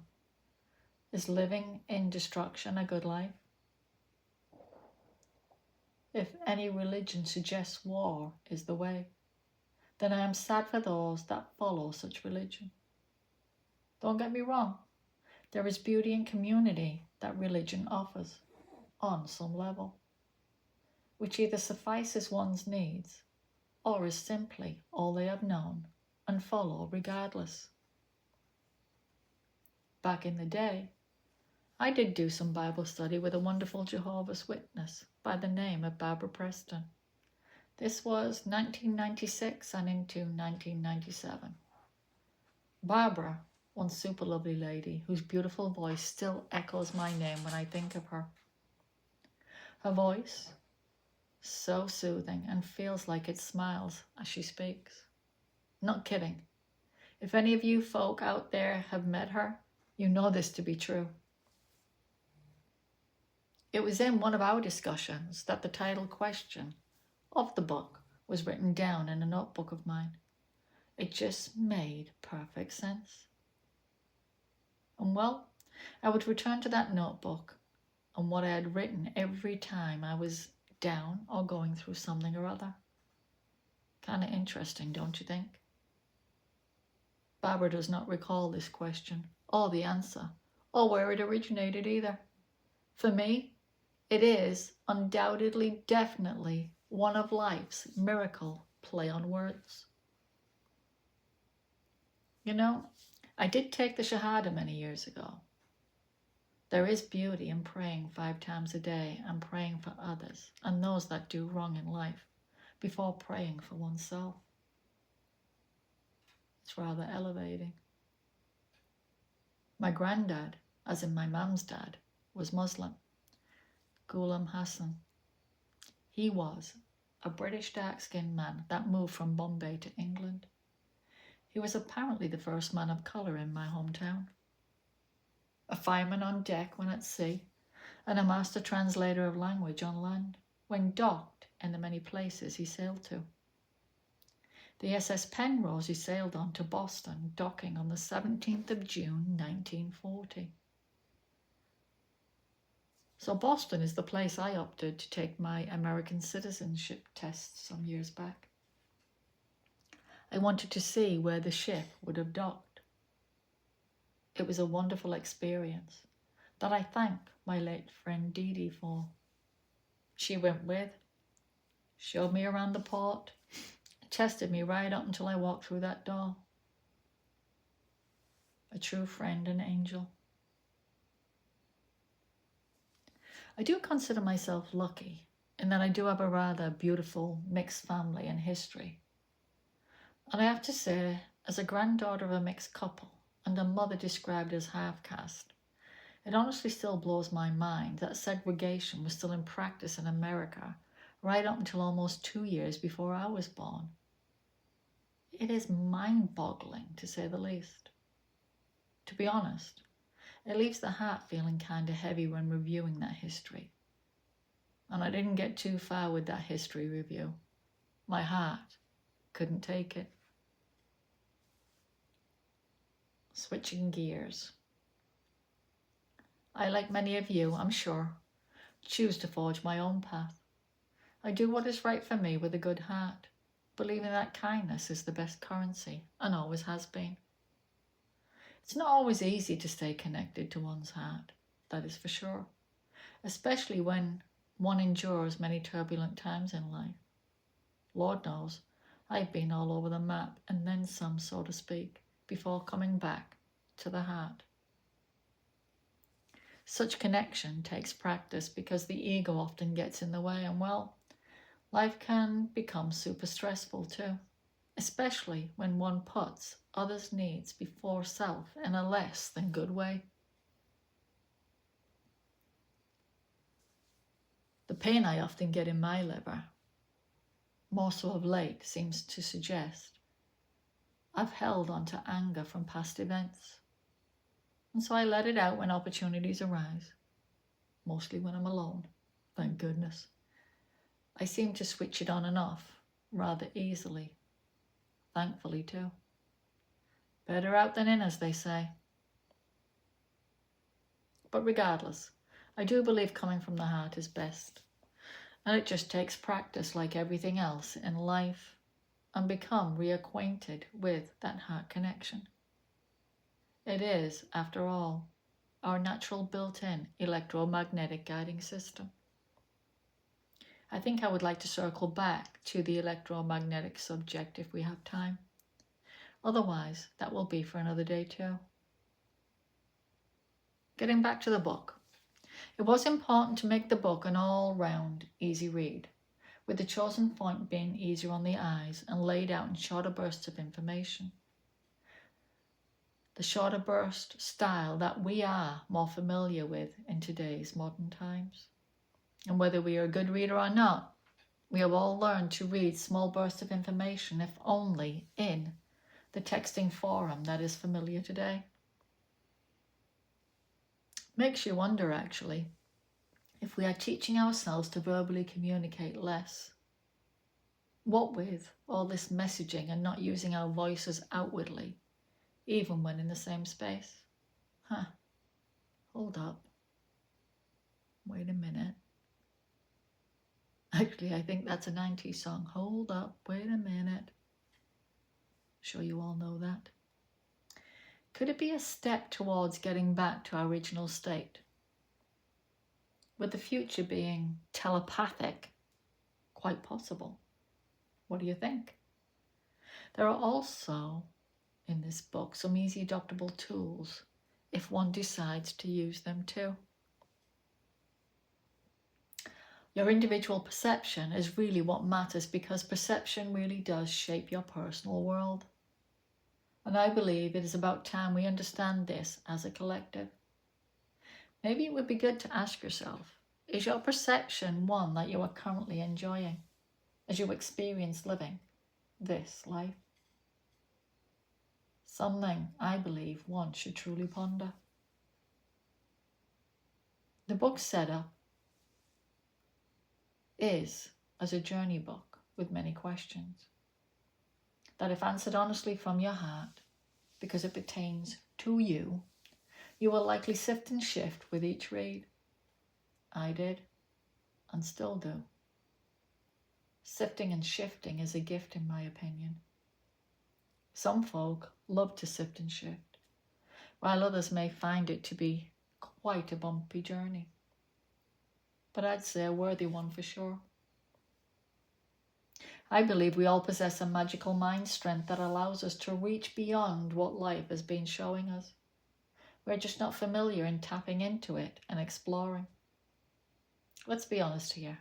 is living in destruction a good life? If any religion suggests war is the way, then I am sad for those that follow such religion. Don't get me wrong, there is beauty and community that religion offers on some level, which either suffices one's needs or is simply all they have known and follow regardless. Back in the day, I did do some Bible study with a wonderful Jehovah's Witness by the name of Barbara Preston. This was 1996 and into 1997. Barbara, one super lovely lady whose beautiful voice still echoes my name when I think of her. Her voice, so soothing and feels like it smiles as she speaks. Not kidding. If any of you folk out there have met her, you know this to be true. It was in one of our discussions that the title question of the book was written down in a notebook of mine. It just made perfect sense. And well, I would return to that notebook and what I had written every time I was down or going through something or other. Kind of interesting, don't you think? Barbara does not recall this question or the answer or where it originated either. For me, it is undoubtedly, definitely one of life's miracle play on words. You know, I did take the Shahada many years ago. There is beauty in praying 5 times a day and praying for others and those that do wrong in life before praying for oneself. It's rather elevating. My granddad, as in my mum's dad, was Muslim. Ghulam Hassan. He was a British dark-skinned man that moved from Bombay to England. He was apparently the first man of colour in my hometown. A fireman on deck when at sea, and a master translator of language on land when docked in the many places he sailed to. The SS Penrose he sailed on to Boston, docking on the 17th of June 1940. So Boston is the place I opted to take my American citizenship test some years back. I wanted to see where the ship would have docked. It was a wonderful experience that I thank my late friend Dee Dee for. She went with, showed me around the port, tested me right up until I walked through that door. A true friend and angel. I do consider myself lucky in that I do have a rather beautiful mixed family and history. And I have to say, as a granddaughter of a mixed couple and a mother described as half-caste, it honestly still blows my mind that segregation was still in practice in America right up until almost 2 years before I was born. It is mind-boggling, to say the least. To be honest, it leaves the heart feeling kind of heavy when reviewing that history. And I didn't get too far with that history review. My heart couldn't take it. Switching gears. I, like many of you, I'm sure, choose to forge my own path. I do what is right for me with a good heart, believing that kindness is the best currency and always has been. It's not always easy to stay connected to one's heart, that is for sure, especially when one endures many turbulent times in life. Lord knows, I've been all over the map and then some, so to speak, before coming back to the heart. Such connection takes practice because the ego often gets in the way, and well, life can become super stressful too, especially when one puts others' needs before self in a less than good way. The pain I often get in my liver, more so of late, seems to suggest I've held on to anger from past events. And so I let it out when opportunities arise, mostly when I'm alone, thank goodness. I seem to switch it on and off rather easily, thankfully too. Better out than in, as they say. But regardless, I do believe coming from the heart is best. And it just takes practice like everything else in life and become reacquainted with that heart connection. It is, after all, our natural built-in electromagnetic guiding system. I think I would like to circle back to the electromagnetic subject if we have time. Otherwise, that will be for another day too. Getting back to the book. It was important to make the book an all-round easy read, with the chosen font being easier on the eyes and laid out in shorter bursts of information. The shorter burst style that we are more familiar with in today's modern times. And whether we are a good reader or not, we have all learned to read small bursts of information, if only in the texting forum that is familiar today. Makes you wonder, actually, if we are teaching ourselves to verbally communicate less. What with all this messaging and not using our voices outwardly, even when in the same space? Hold up. Wait a minute. Actually, I think that's a 90s song. Hold up, wait a minute. Sure you all know that. Could it be a step towards getting back to our original state? With the future being telepathic, quite possible. What do you think? There are also, in this book, some easy adoptable tools if one decides to use them too. Your individual perception is really what matters, because perception really does shape your personal world. And I believe it is about time we understand this as a collective. Maybe it would be good to ask yourself, is your perception one that you are currently enjoying as you experience living this life? Something I believe one should truly ponder. The book's setup is as a journey book with many questions that, if answered honestly from your heart, because it pertains to you, you will likely sift and shift with each read. I did, and still do. Sifting and shifting is a gift, in my opinion. Some folk love to sift and shift, while others may find it to be quite a bumpy journey. But I'd say a worthy one for sure. I believe we all possess a magical mind strength that allows us to reach beyond what life has been showing us. We're just not familiar in tapping into it and exploring. let's be honest here.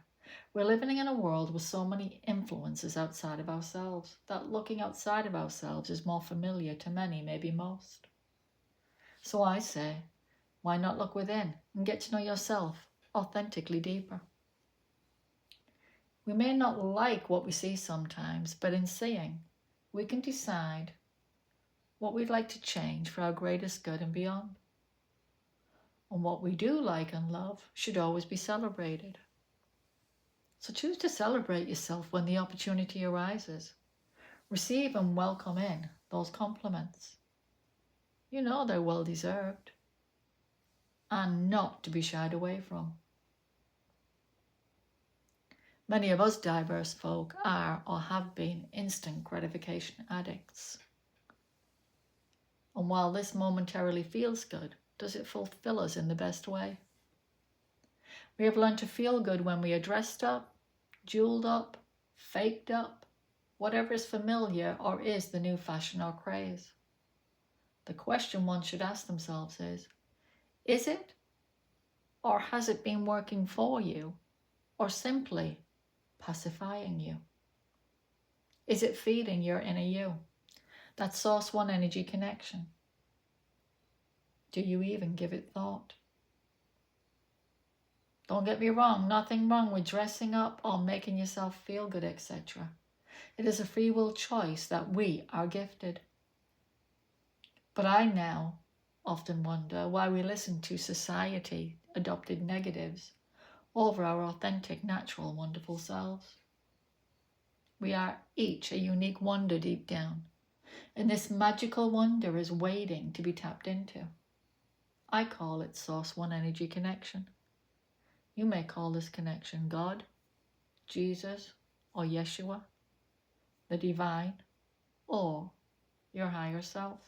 We're living in a world with so many influences outside of ourselves that looking outside of ourselves is more familiar to many, maybe most. So I say, why not look within and get to know yourself authentically deeper? We may not like what we see sometimes, but in seeing, we can decide what we'd like to change for our greatest good and beyond. And what we do like and love should always be celebrated. So choose to celebrate yourself when the opportunity arises. Receive and welcome in those compliments. You know they're well deserved and not to be shied away from. Many of us diverse folk are or have been instant gratification addicts. And while this momentarily feels good, does it fulfill us in the best way? We have learned to feel good when we are dressed up, jeweled up, faked up, whatever is familiar or is the new fashion or craze. The question one should ask themselves is it or has it been working for you or simply pacifying you? Is it feeding your inner you, that source one energy connection? Do you even give it thought? Don't get me wrong, nothing wrong with dressing up or making yourself feel good, etc. It is a free will choice that we are gifted. But I now often wonder why we listen to society-adopted negatives over our authentic, natural, wonderful selves. We are each a unique wonder deep down, and this magical wonder is waiting to be tapped into. I call it Source One Energy Connection. You may call this connection God, Jesus, or Yeshua, the divine, or your higher self.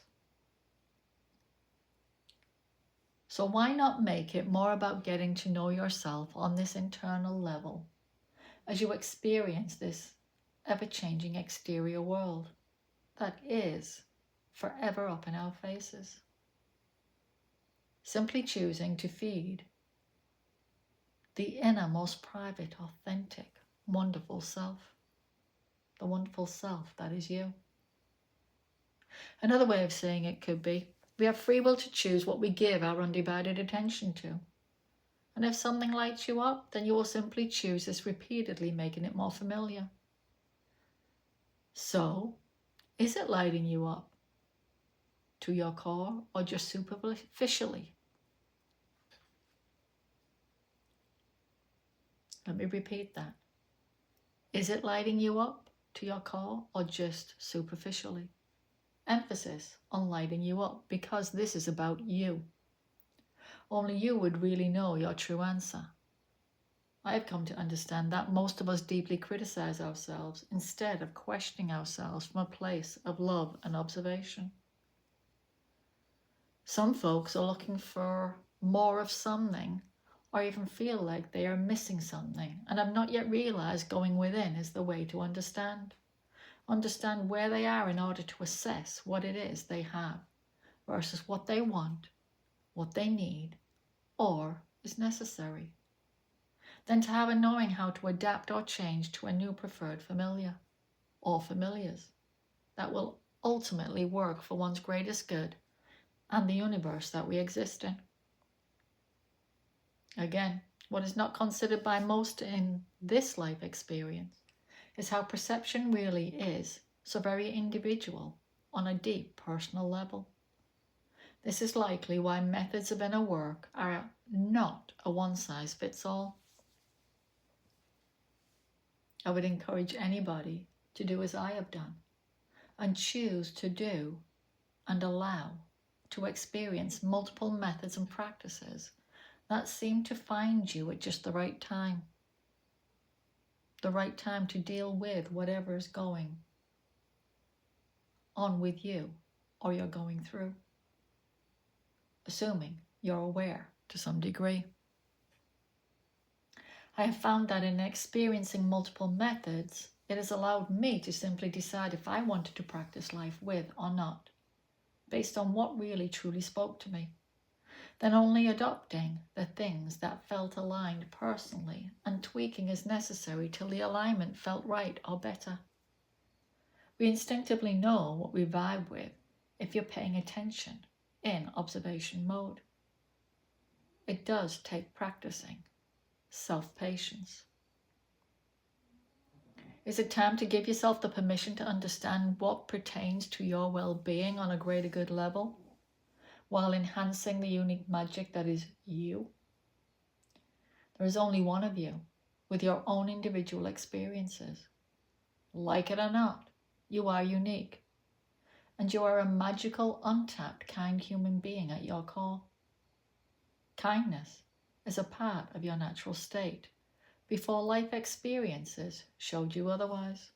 So why not make it more about getting to know yourself on this internal level as you experience this ever-changing exterior world that is forever up in our faces? Simply choosing to feed the inner, most private, authentic, wonderful self. The wonderful self that is you. Another way of saying it could be, we have free will to choose what we give our undivided attention to. And if something lights you up, then you will simply choose this repeatedly, making it more familiar. So, is it lighting you up to your core or just superficially? Let me repeat that. Is it lighting you up to your core or just superficially? Emphasis on lighting you up because this is about you. Only you would really know your true answer. I have come to understand that most of us deeply criticize ourselves instead of questioning ourselves from a place of love and observation. Some folks are looking for more of something or even feel like they are missing something and have not yet realized going within is the way to understand. Understand where they are in order to assess what it is they have versus what they want, what they need, or is necessary. Then to have a knowing how to adapt or change to a new preferred familiar or familiars that will ultimately work for one's greatest good and the universe that we exist in. Again, what is not considered by most in this life experience is how perception really is so very individual on a deep personal level. This is likely why methods of inner work are not a one-size-fits-all. I would encourage anybody to do as I have done and choose to do and allow to experience multiple methods and practices that seem to find you at just the right time. The right time to deal with whatever is going on with you or you're going through, assuming you're aware to some degree. I have found that in experiencing multiple methods, it has allowed me to simply decide if I wanted to practice life with or not, based on what really truly spoke to me. then only adopting the things that felt aligned personally and tweaking as necessary till the alignment felt right or better. We instinctively know what we vibe with if you're paying attention in observation mode. It does take practicing, self-patience. Is it time to give yourself the permission to understand what pertains to your well-being on a greater good level, while enhancing the unique magic that is you? There is only one of you, with your own individual experiences. Like it or not, you are unique, and you are a magical, untapped, kind human being at your core. Kindness is a part of your natural state before life experiences showed you otherwise.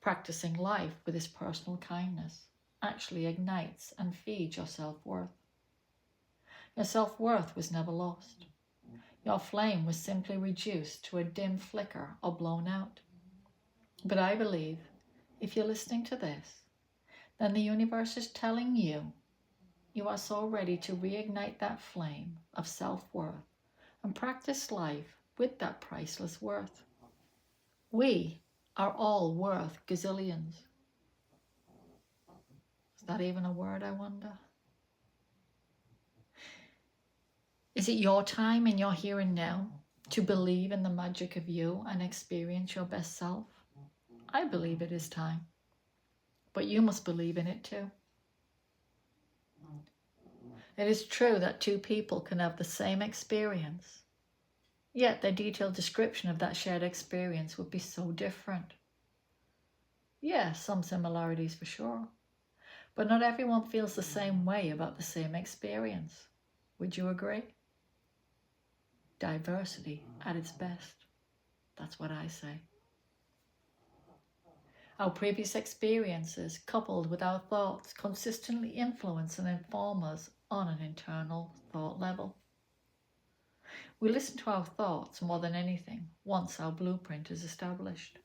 Practicing life with this personal kindness actually ignites and feeds your self-worth. Your self-worth was never lost. Your flame was simply reduced to a dim flicker or blown out. But I believe if you're listening to this, then the universe is telling you you are so ready to reignite that flame of self-worth and practice life with that priceless worth. We are all worth gazillions. Is that even a word, I wonder? Is it your time in your here and now to believe in the magic of you and experience your best self? I believe it is time, but you must believe in it too. It is true that two people can have the same experience, yet their detailed description of that shared experience would be so different. Yeah, some similarities for sure, but not everyone feels the same way about the same experience. Would you agree? Diversity at its best. That's what I say. Our previous experiences, coupled with our thoughts, consistently influence and inform us on an internal thought level. We listen to our thoughts more than anything once our blueprint is established.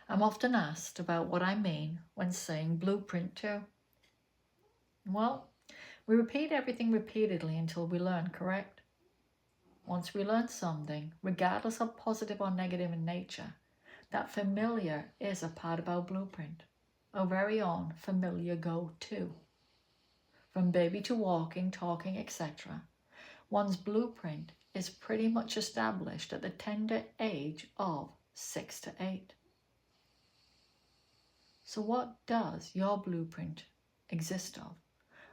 I'm often asked about what I mean when saying blueprint too. Well, we repeat everything repeatedly until we learn, correct? Once we learn something, regardless of positive or negative in nature, that familiar is a part of our blueprint, our very own familiar go-to. From baby to walking, talking, etc., one's blueprint is pretty much established at the tender age of 6 to 8. So what does your blueprint exist of?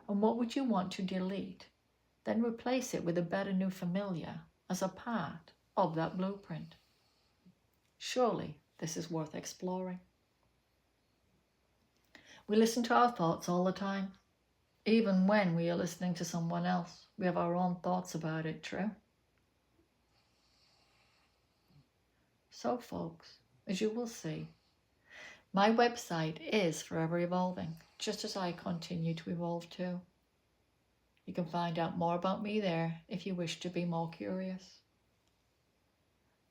And what would you want to delete? Then replace it with a better new familiar as a part of that blueprint. Surely this is worth exploring. We listen to our thoughts all the time. Even when we are listening to someone else, we have our own thoughts about it, true? So folks, as you will see, my website is forever evolving, just as I continue to evolve too. You can find out more about me there if you wish to be more curious.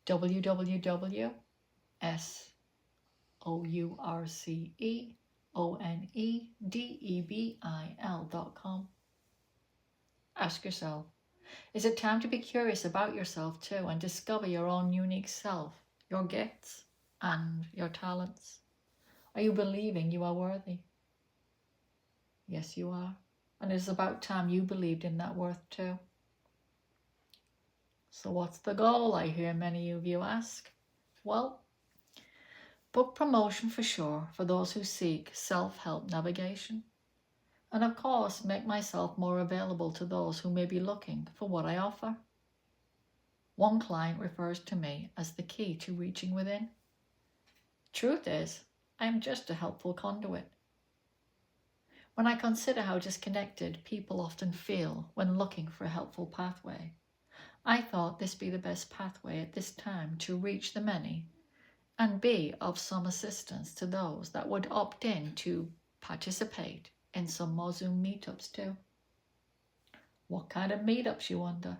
www.sourceonedebbil.com. Ask yourself, is it time to be curious about yourself too and discover your own unique self, your gifts and your talents? Are you believing you are worthy? Yes, you are. And it is about time you believed in that worth too. So what's the goal, I hear many of you ask? Well, book promotion for sure for those who seek self-help navigation. And of course, make myself more available to those who may be looking for what I offer. One client refers to me as the key to reaching within. Truth is, I am just a helpful conduit. When I consider how disconnected people often feel when looking for a helpful pathway, I thought this be the best pathway at this time to reach the many and be of some assistance to those that would opt in to participate in some more Zoom meetups too. What kind of meetups, you wonder?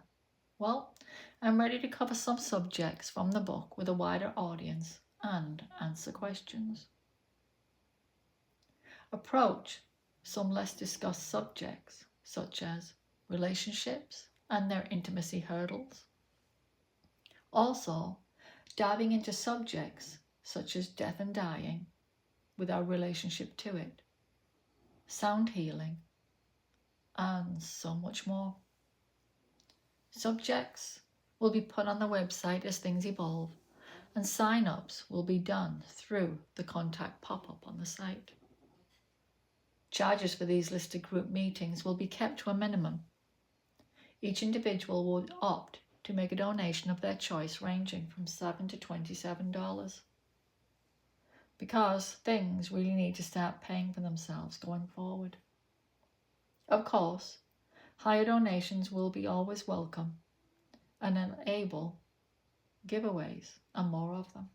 Well, I'm ready to cover some subjects from the book with a wider audience and answer questions. Approach some less discussed subjects such as relationships and their intimacy hurdles. Also, diving into subjects such as death and dying with our relationship to it, sound healing, and so much more. Subjects will be put on the website as things evolve, and sign-ups will be done through the contact pop-up on the site. Charges for these listed group meetings will be kept to a minimum. Each individual will opt to make a donation of their choice ranging from $7 to $27, because things really need to start paying for themselves going forward. Of course, higher donations will be always welcome and enable giveaways and more of them.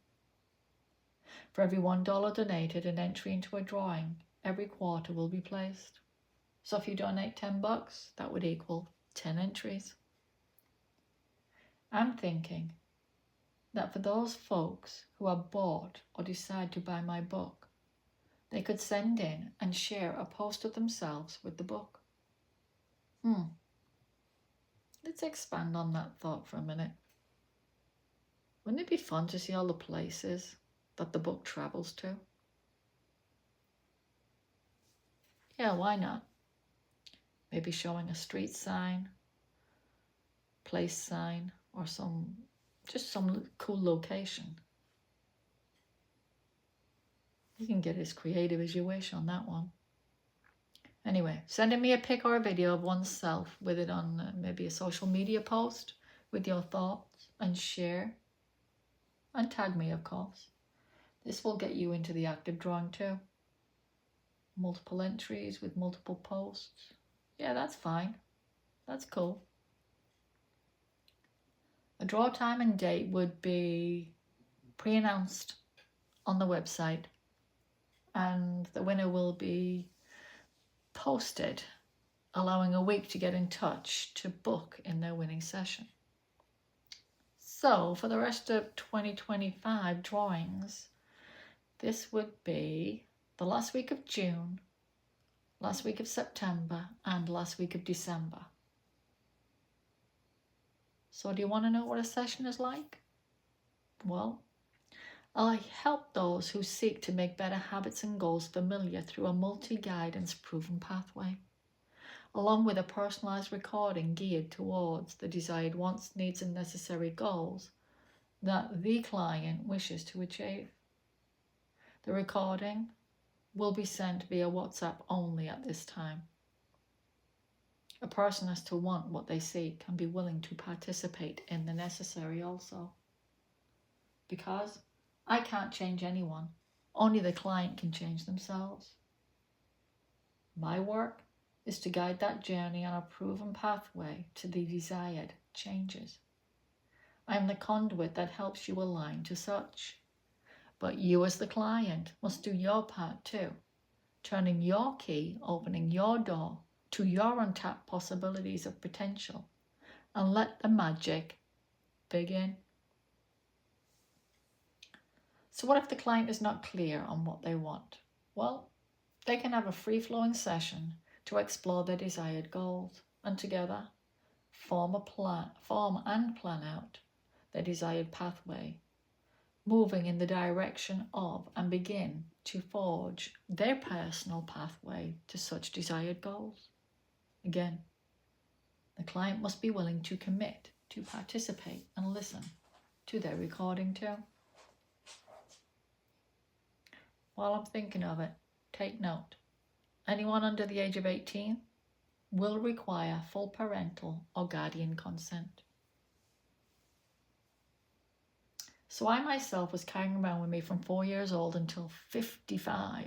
For every $1 donated, an entry into a drawing every quarter will be placed. So if you donate $10, that would equal 10 entries. I'm thinking that for those folks who are bought or decide to buy my book, they could send in and share a post of themselves with the book. Let's expand on that thought for a minute. Wouldn't it be fun to see all the places that the book travels to? Yeah, why not? Maybe showing a street sign, place sign, or some cool location. You can get as creative as you wish on that one. Anyway, sending me a pic or a video of oneself with it on maybe a social media post with your thoughts, and share. And tag me, of course. This will get you into the active drawing too. Multiple entries with multiple posts. Yeah, that's fine. That's cool. A draw time and date would be pre-announced on the website, and the winner will be posted, allowing a week to get in touch to book in their winning session. So for the rest of 2025 drawings, this would be the last week of June, last week of September, and last week of December. So do you want to know what a session is like? Well, I help those who seek to make better habits and goals familiar through a multi-guidance proven pathway, along with a personalized recording geared towards the desired wants, needs, and necessary goals that the client wishes to achieve. The recording will be sent via WhatsApp only at this time. A person has to want what they seek and be willing to participate in the necessary also. Because I can't change anyone, only the client can change themselves. My work is to guide that journey on a proven pathway to the desired changes. I am the conduit that helps you align to such. But you as the client must do your part too, turning your key, opening your door to your untapped possibilities of potential, and let the magic begin. So what if the client is not clear on what they want? Well, they can have a free-flowing session to explore their desired goals, and together form and plan out their desired pathway, moving in the direction of and begin to forge their personal pathway to such desired goals. Again, the client must be willing to commit to participate and listen to their recording too. While I'm thinking of it, take note. Anyone under the age of 18 will require full parental or guardian consent. So I myself was carrying around with me from 4 years old until 55,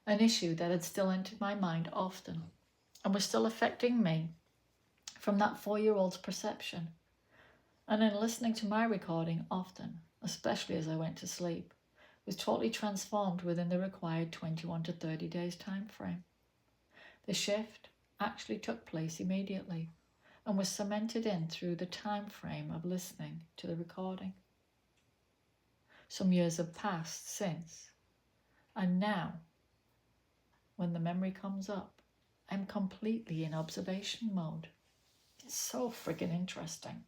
an issue that had still entered my mind often and was still affecting me from that 4-year-old's perception. And in listening to my recording often, especially as I went to sleep, was totally transformed within the required 21 to 30 days time frame. The shift actually took place immediately and was cemented in through the time frame of listening to the recording. Some years have passed since, and now, when the memory comes up, I'm completely in observation mode. It's so freaking interesting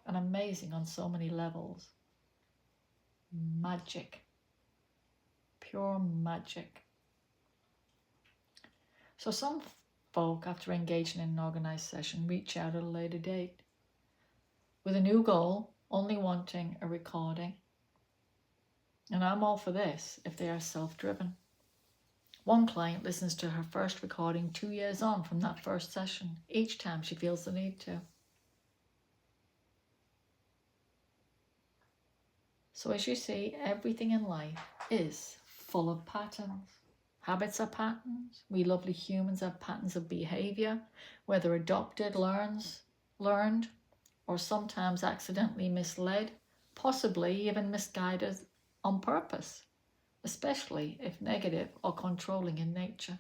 and amazing on so many levels. Magic. Pure magic. So some folk, after engaging in an organised session, reach out at a later date with a new goal, only wanting a recording. And I'm all for this if they are self-driven. One client listens to her first recording 2 years on from that first session, each time she feels the need to. So as you see, everything in life is full of patterns. Habits are patterns. We lovely humans have patterns of behaviour, whether adopted, learned, or sometimes accidentally misled, possibly even misguided on purpose, especially if negative or controlling in nature.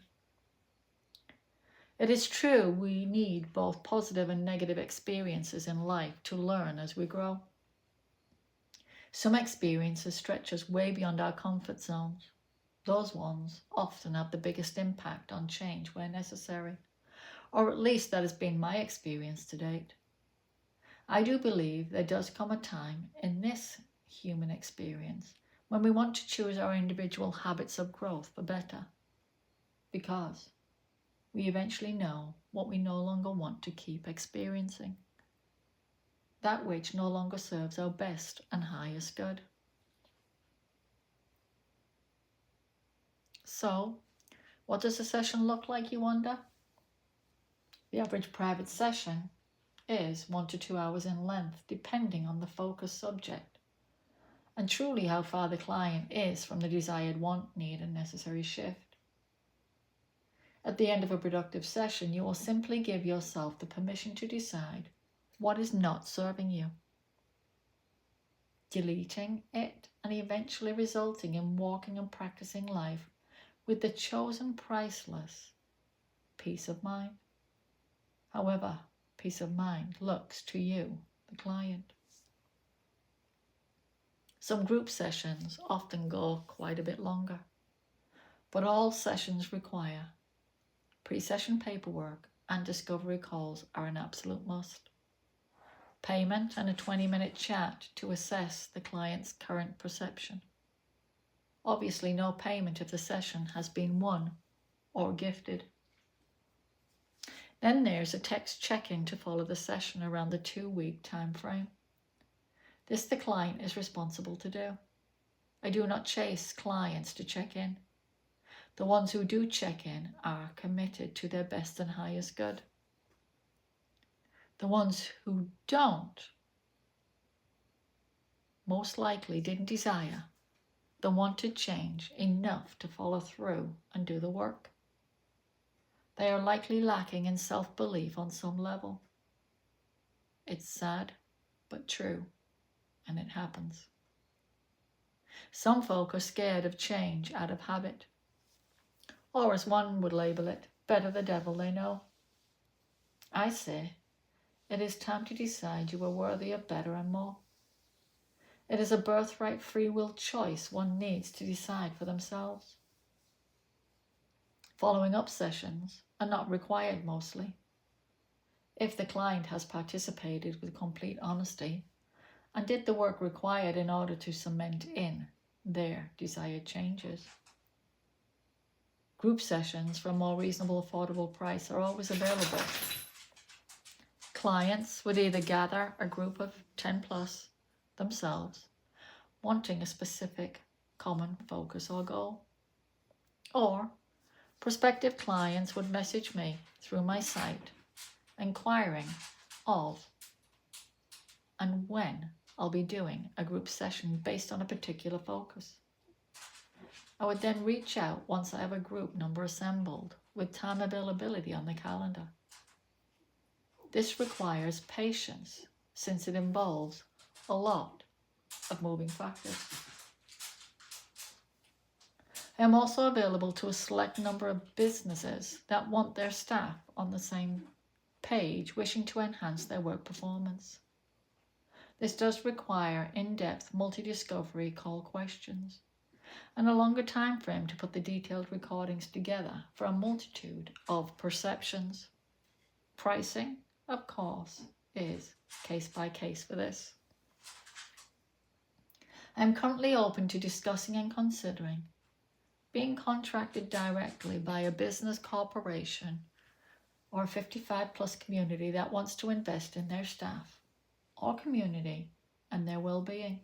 It is true we need both positive and negative experiences in life to learn as we grow. Some experiences stretch us way beyond our comfort zones. Those ones often have the biggest impact on change where necessary, or at least that has been my experience to date. I do believe there does come a time in this human experience when we want to choose our individual habits of growth for better, because we eventually know what we no longer want to keep experiencing, that which no longer serves our best and highest good. So, what does a session look like, you wonder? The average private session is 1 to 2 hours in length, depending on the focus subject, and truly how far the client is from the desired want, need, and necessary shift. At the end of a productive session, you will simply give yourself the permission to decide what is not serving you, deleting it, and eventually resulting in walking and practicing life with the chosen priceless peace of mind. However, peace of mind looks to you, the client. Some group sessions often go quite a bit longer, but all sessions require pre-session paperwork, and discovery calls are an absolute must. Payment and a 20-minute chat to assess the client's current perception. Obviously, no payment if the session has been won or gifted. Then there's a text check-in to follow the session around the 2-week time frame. This the client is responsible to do. I do not chase clients to check in. The ones who do check in are committed to their best and highest good. The ones who don't most likely didn't desire the wanted change enough to follow through and do the work. They are likely lacking in self-belief on some level. It's sad, but true, and it happens. Some folk are scared of change out of habit, or as one would label it, better the devil they know. I say, it is time to decide you are worthy of better and more. It is a birthright free will choice one needs to decide for themselves. Following up sessions are not required mostly, if the client has participated with complete honesty and did the work required in order to cement in their desired changes. Group sessions for a more reasonable, affordable price are always available. Clients would either gather a group of 10 plus themselves, wanting a specific common focus or goal, or prospective clients would message me through my site, inquiring of and when I'll be doing a group session based on a particular focus. I would then reach out once I have a group number assembled with time availability on the calendar. This requires patience since it involves a lot of moving factors. I am also available to a select number of businesses that want their staff on the same page, wishing to enhance their work performance. This does require in-depth multi-discovery call questions, and a longer time frame to put the detailed recordings together for a multitude of perceptions. Pricing, of course, is case by case for this. I am currently open to discussing and considering being contracted directly by a business corporation or a 55 plus community that wants to invest in their staff or community and their well-being.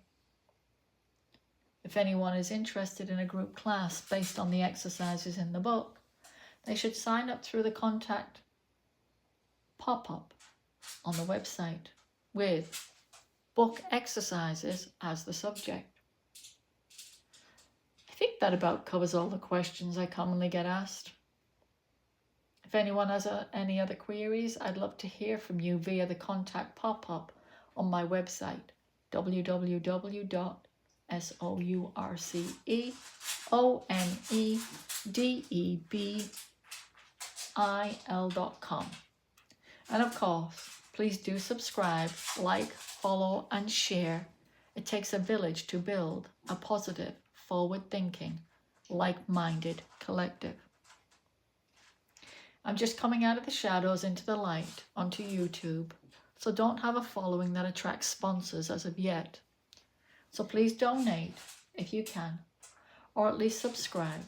If anyone is interested in a group class based on the exercises in the book, they should sign up through the contact pop-up on the website with book exercises as the subject. I think that about covers all the questions I commonly get asked. If anyone has any other queries, I'd love to hear from you via the contact pop-up on my website, www.sourceonedebil.com. And of course, please do subscribe, like, follow, and share. It takes a village to build a positive, forward-thinking, like-minded collective. I'm just coming out of the shadows into the light onto YouTube, so don't have a following that attracts sponsors as of yet. So please donate if you can, or at least subscribe,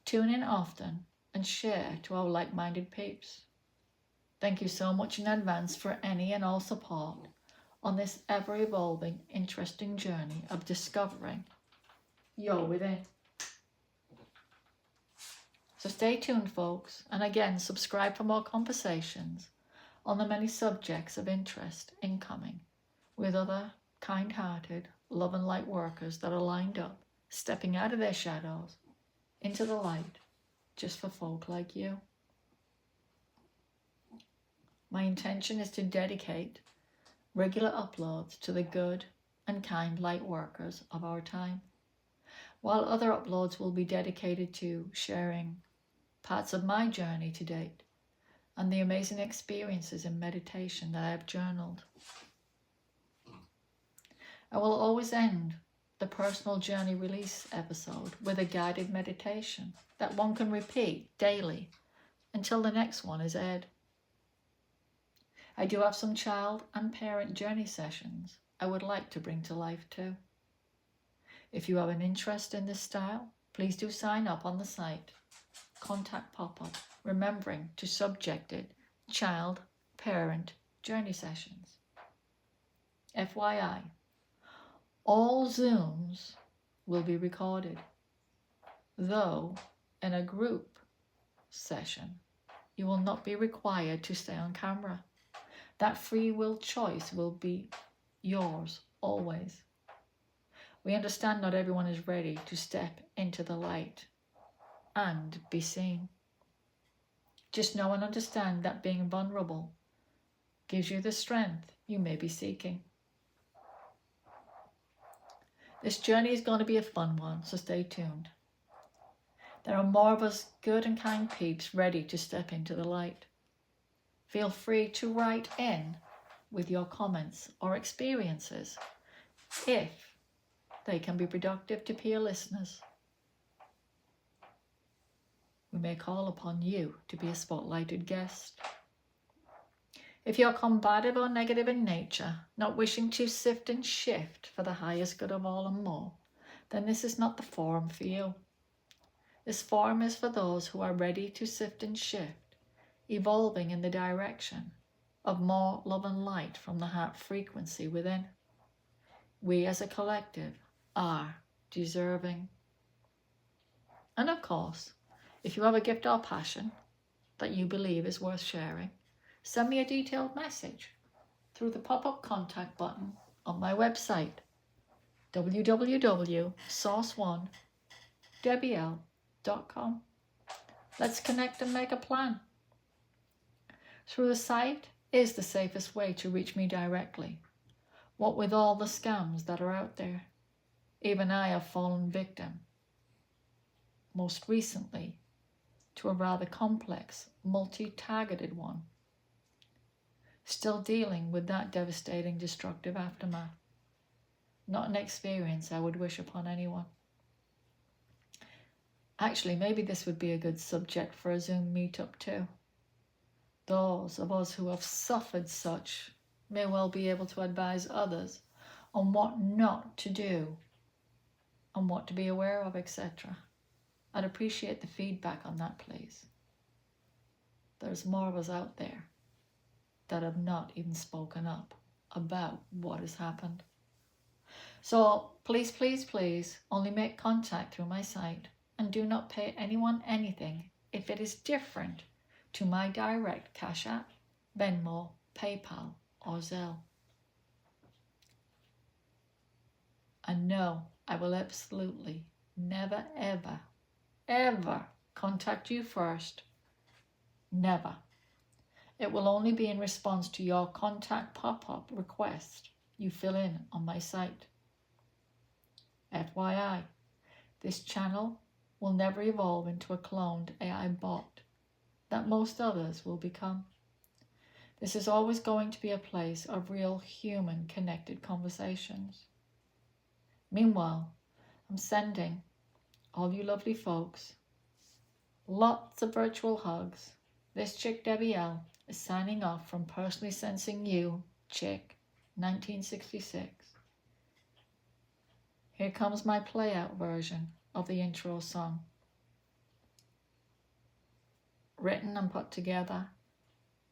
tune in often, and share to our like-minded peeps. Thank you so much in advance for any and all support on this ever-evolving, interesting journey of discovering your within. So stay tuned, folks, and again, subscribe for more conversations on the many subjects of interest incoming with other kind-hearted, love and light workers that are lined up, stepping out of their shadows into the light, just for folk like you. My intention is to dedicate regular uploads to the good and kind light workers of our time, while other uploads will be dedicated to sharing parts of my journey to date and the amazing experiences in meditation that I have journaled. I will always end the personal journey release episode with a guided meditation that one can repeat daily until the next one is aired. I do have some child and parent journey sessions I would like to bring to life too. If you have an interest in this style, please do sign up on the site. Contact pop-up, remembering to subject it child parent journey sessions. FYI, all Zooms will be recorded, though in a group session you will not be required to stay on camera. That free will choice will be yours always. We understand not everyone is ready to step into the light and be seen. Just know and understand that being vulnerable gives you the strength you may be seeking. This journey is going to be a fun one, so stay tuned. There are more of us good and kind peeps ready to step into the light. Feel free to write in with your comments or experiences if they can be productive to peer listeners. We may call upon you to be a spotlighted guest. If you're combative or negative in nature, not wishing to sift and shift for the highest good of all and more, then this is not the forum for you. This forum is for those who are ready to sift and shift, evolving in the direction of more love and light from the heart frequency within. We as a collective are deserving. And of course, if you have a gift or passion that you believe is worth sharing, send me a detailed message through the pop-up contact button on my website, www.sourceonedebil.com. Let's connect and make a plan. Through the site is the safest way to reach me directly. What with all the scams that are out there, even I have fallen victim, most recently, to a rather complex, multi-targeted one. Still dealing with that devastating, destructive aftermath. Not an experience I would wish upon anyone. Actually, maybe this would be a good subject for a Zoom meetup too. Those of us who have suffered such may well be able to advise others on what not to do, on what to be aware of, etc. I'd appreciate the feedback on that, please. There's more of us out there that have not even spoken up about what has happened. So please, please, please only make contact through my site and do not pay anyone anything if it is different to my direct Cash App, Venmo, PayPal or Zelle. And no, I will absolutely never, ever, ever contact you first. Never. It will only be in response to your contact pop-up request you fill in on my site. FYI, this channel will never evolve into a cloned AI bot that most others will become. This is always going to be a place of real human connected conversations. Meanwhile, I'm sending all you lovely folks lots of virtual hugs. This chick Debbie L is signing off from Personally Sensing You, Chic, 1966. Here comes my play-out version of the intro song. Written and put together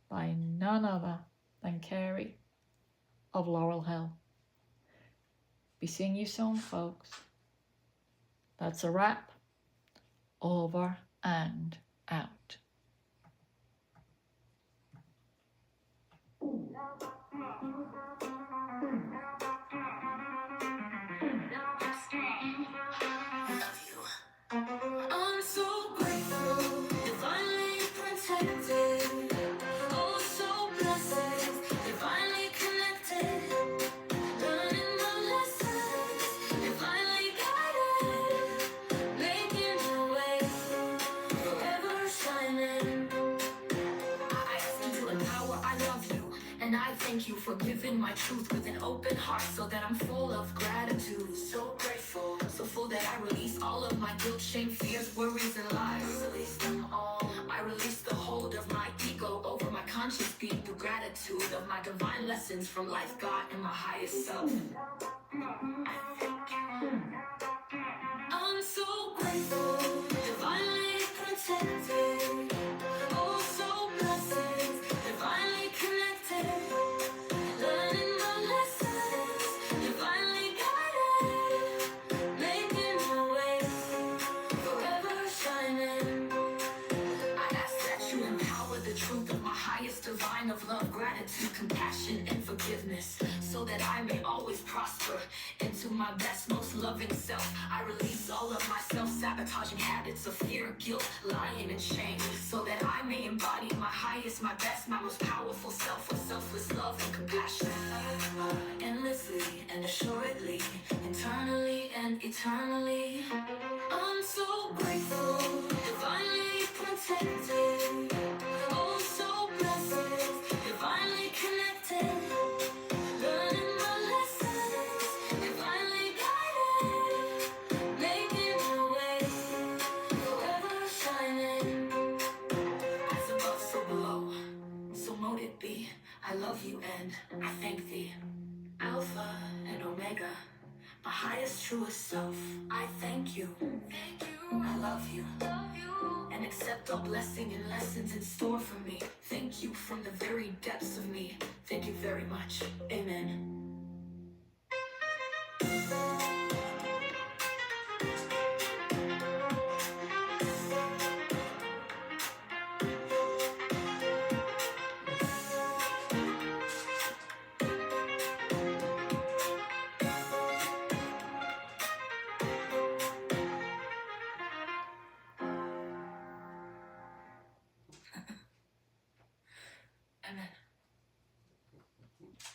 by none other than Carrie of Laurel Hill. Be seeing you soon, folks. That's a wrap. Over and out. I'm so grateful, divinely protected. Oh, so blessed, divinely connected. Learning my lessons, divinely guided. Making my way, forever shining. I ask you to empower, I love you. And I thank you for giving my truth with an open heart so that I'm full of gratitude. So grateful, so full that I release all of my guilt, shame, fears, worries, and lies. Release them all. I release the hold of my ego over my conscious being through gratitude of my divine lessons from life, God, and my highest self. I thank you. I'm so grateful, divinely protected. Oh, so blessed, divinely connected. Learning my lessons, divinely guided. Making my way, forever shining. I ask that you empower the truth of my highest divine of love, gratitude, compassion, and forgiveness, so that I may always prosper into my best, most loving self. I release all of my self-sabotaging habits of fear, guilt, lying, and shame, so that I may embody my highest, my best, my most powerful self with selfless love and compassion. Endlessly and assuredly, internally and eternally. I'm so grateful, divinely protected. Oh, so blessed, divinely connected. Learning my lessons, divinely guided. Making my way, forever shining. As above, so below, so mote it be. I love you and I thank thee. Alpha and Omega, my highest, truest self. I thank you. Thank you. I love you. Love you. And accept all blessing and lessons in store for me. Thank you from the very depths of me. Thank you very much. Amen. Amen.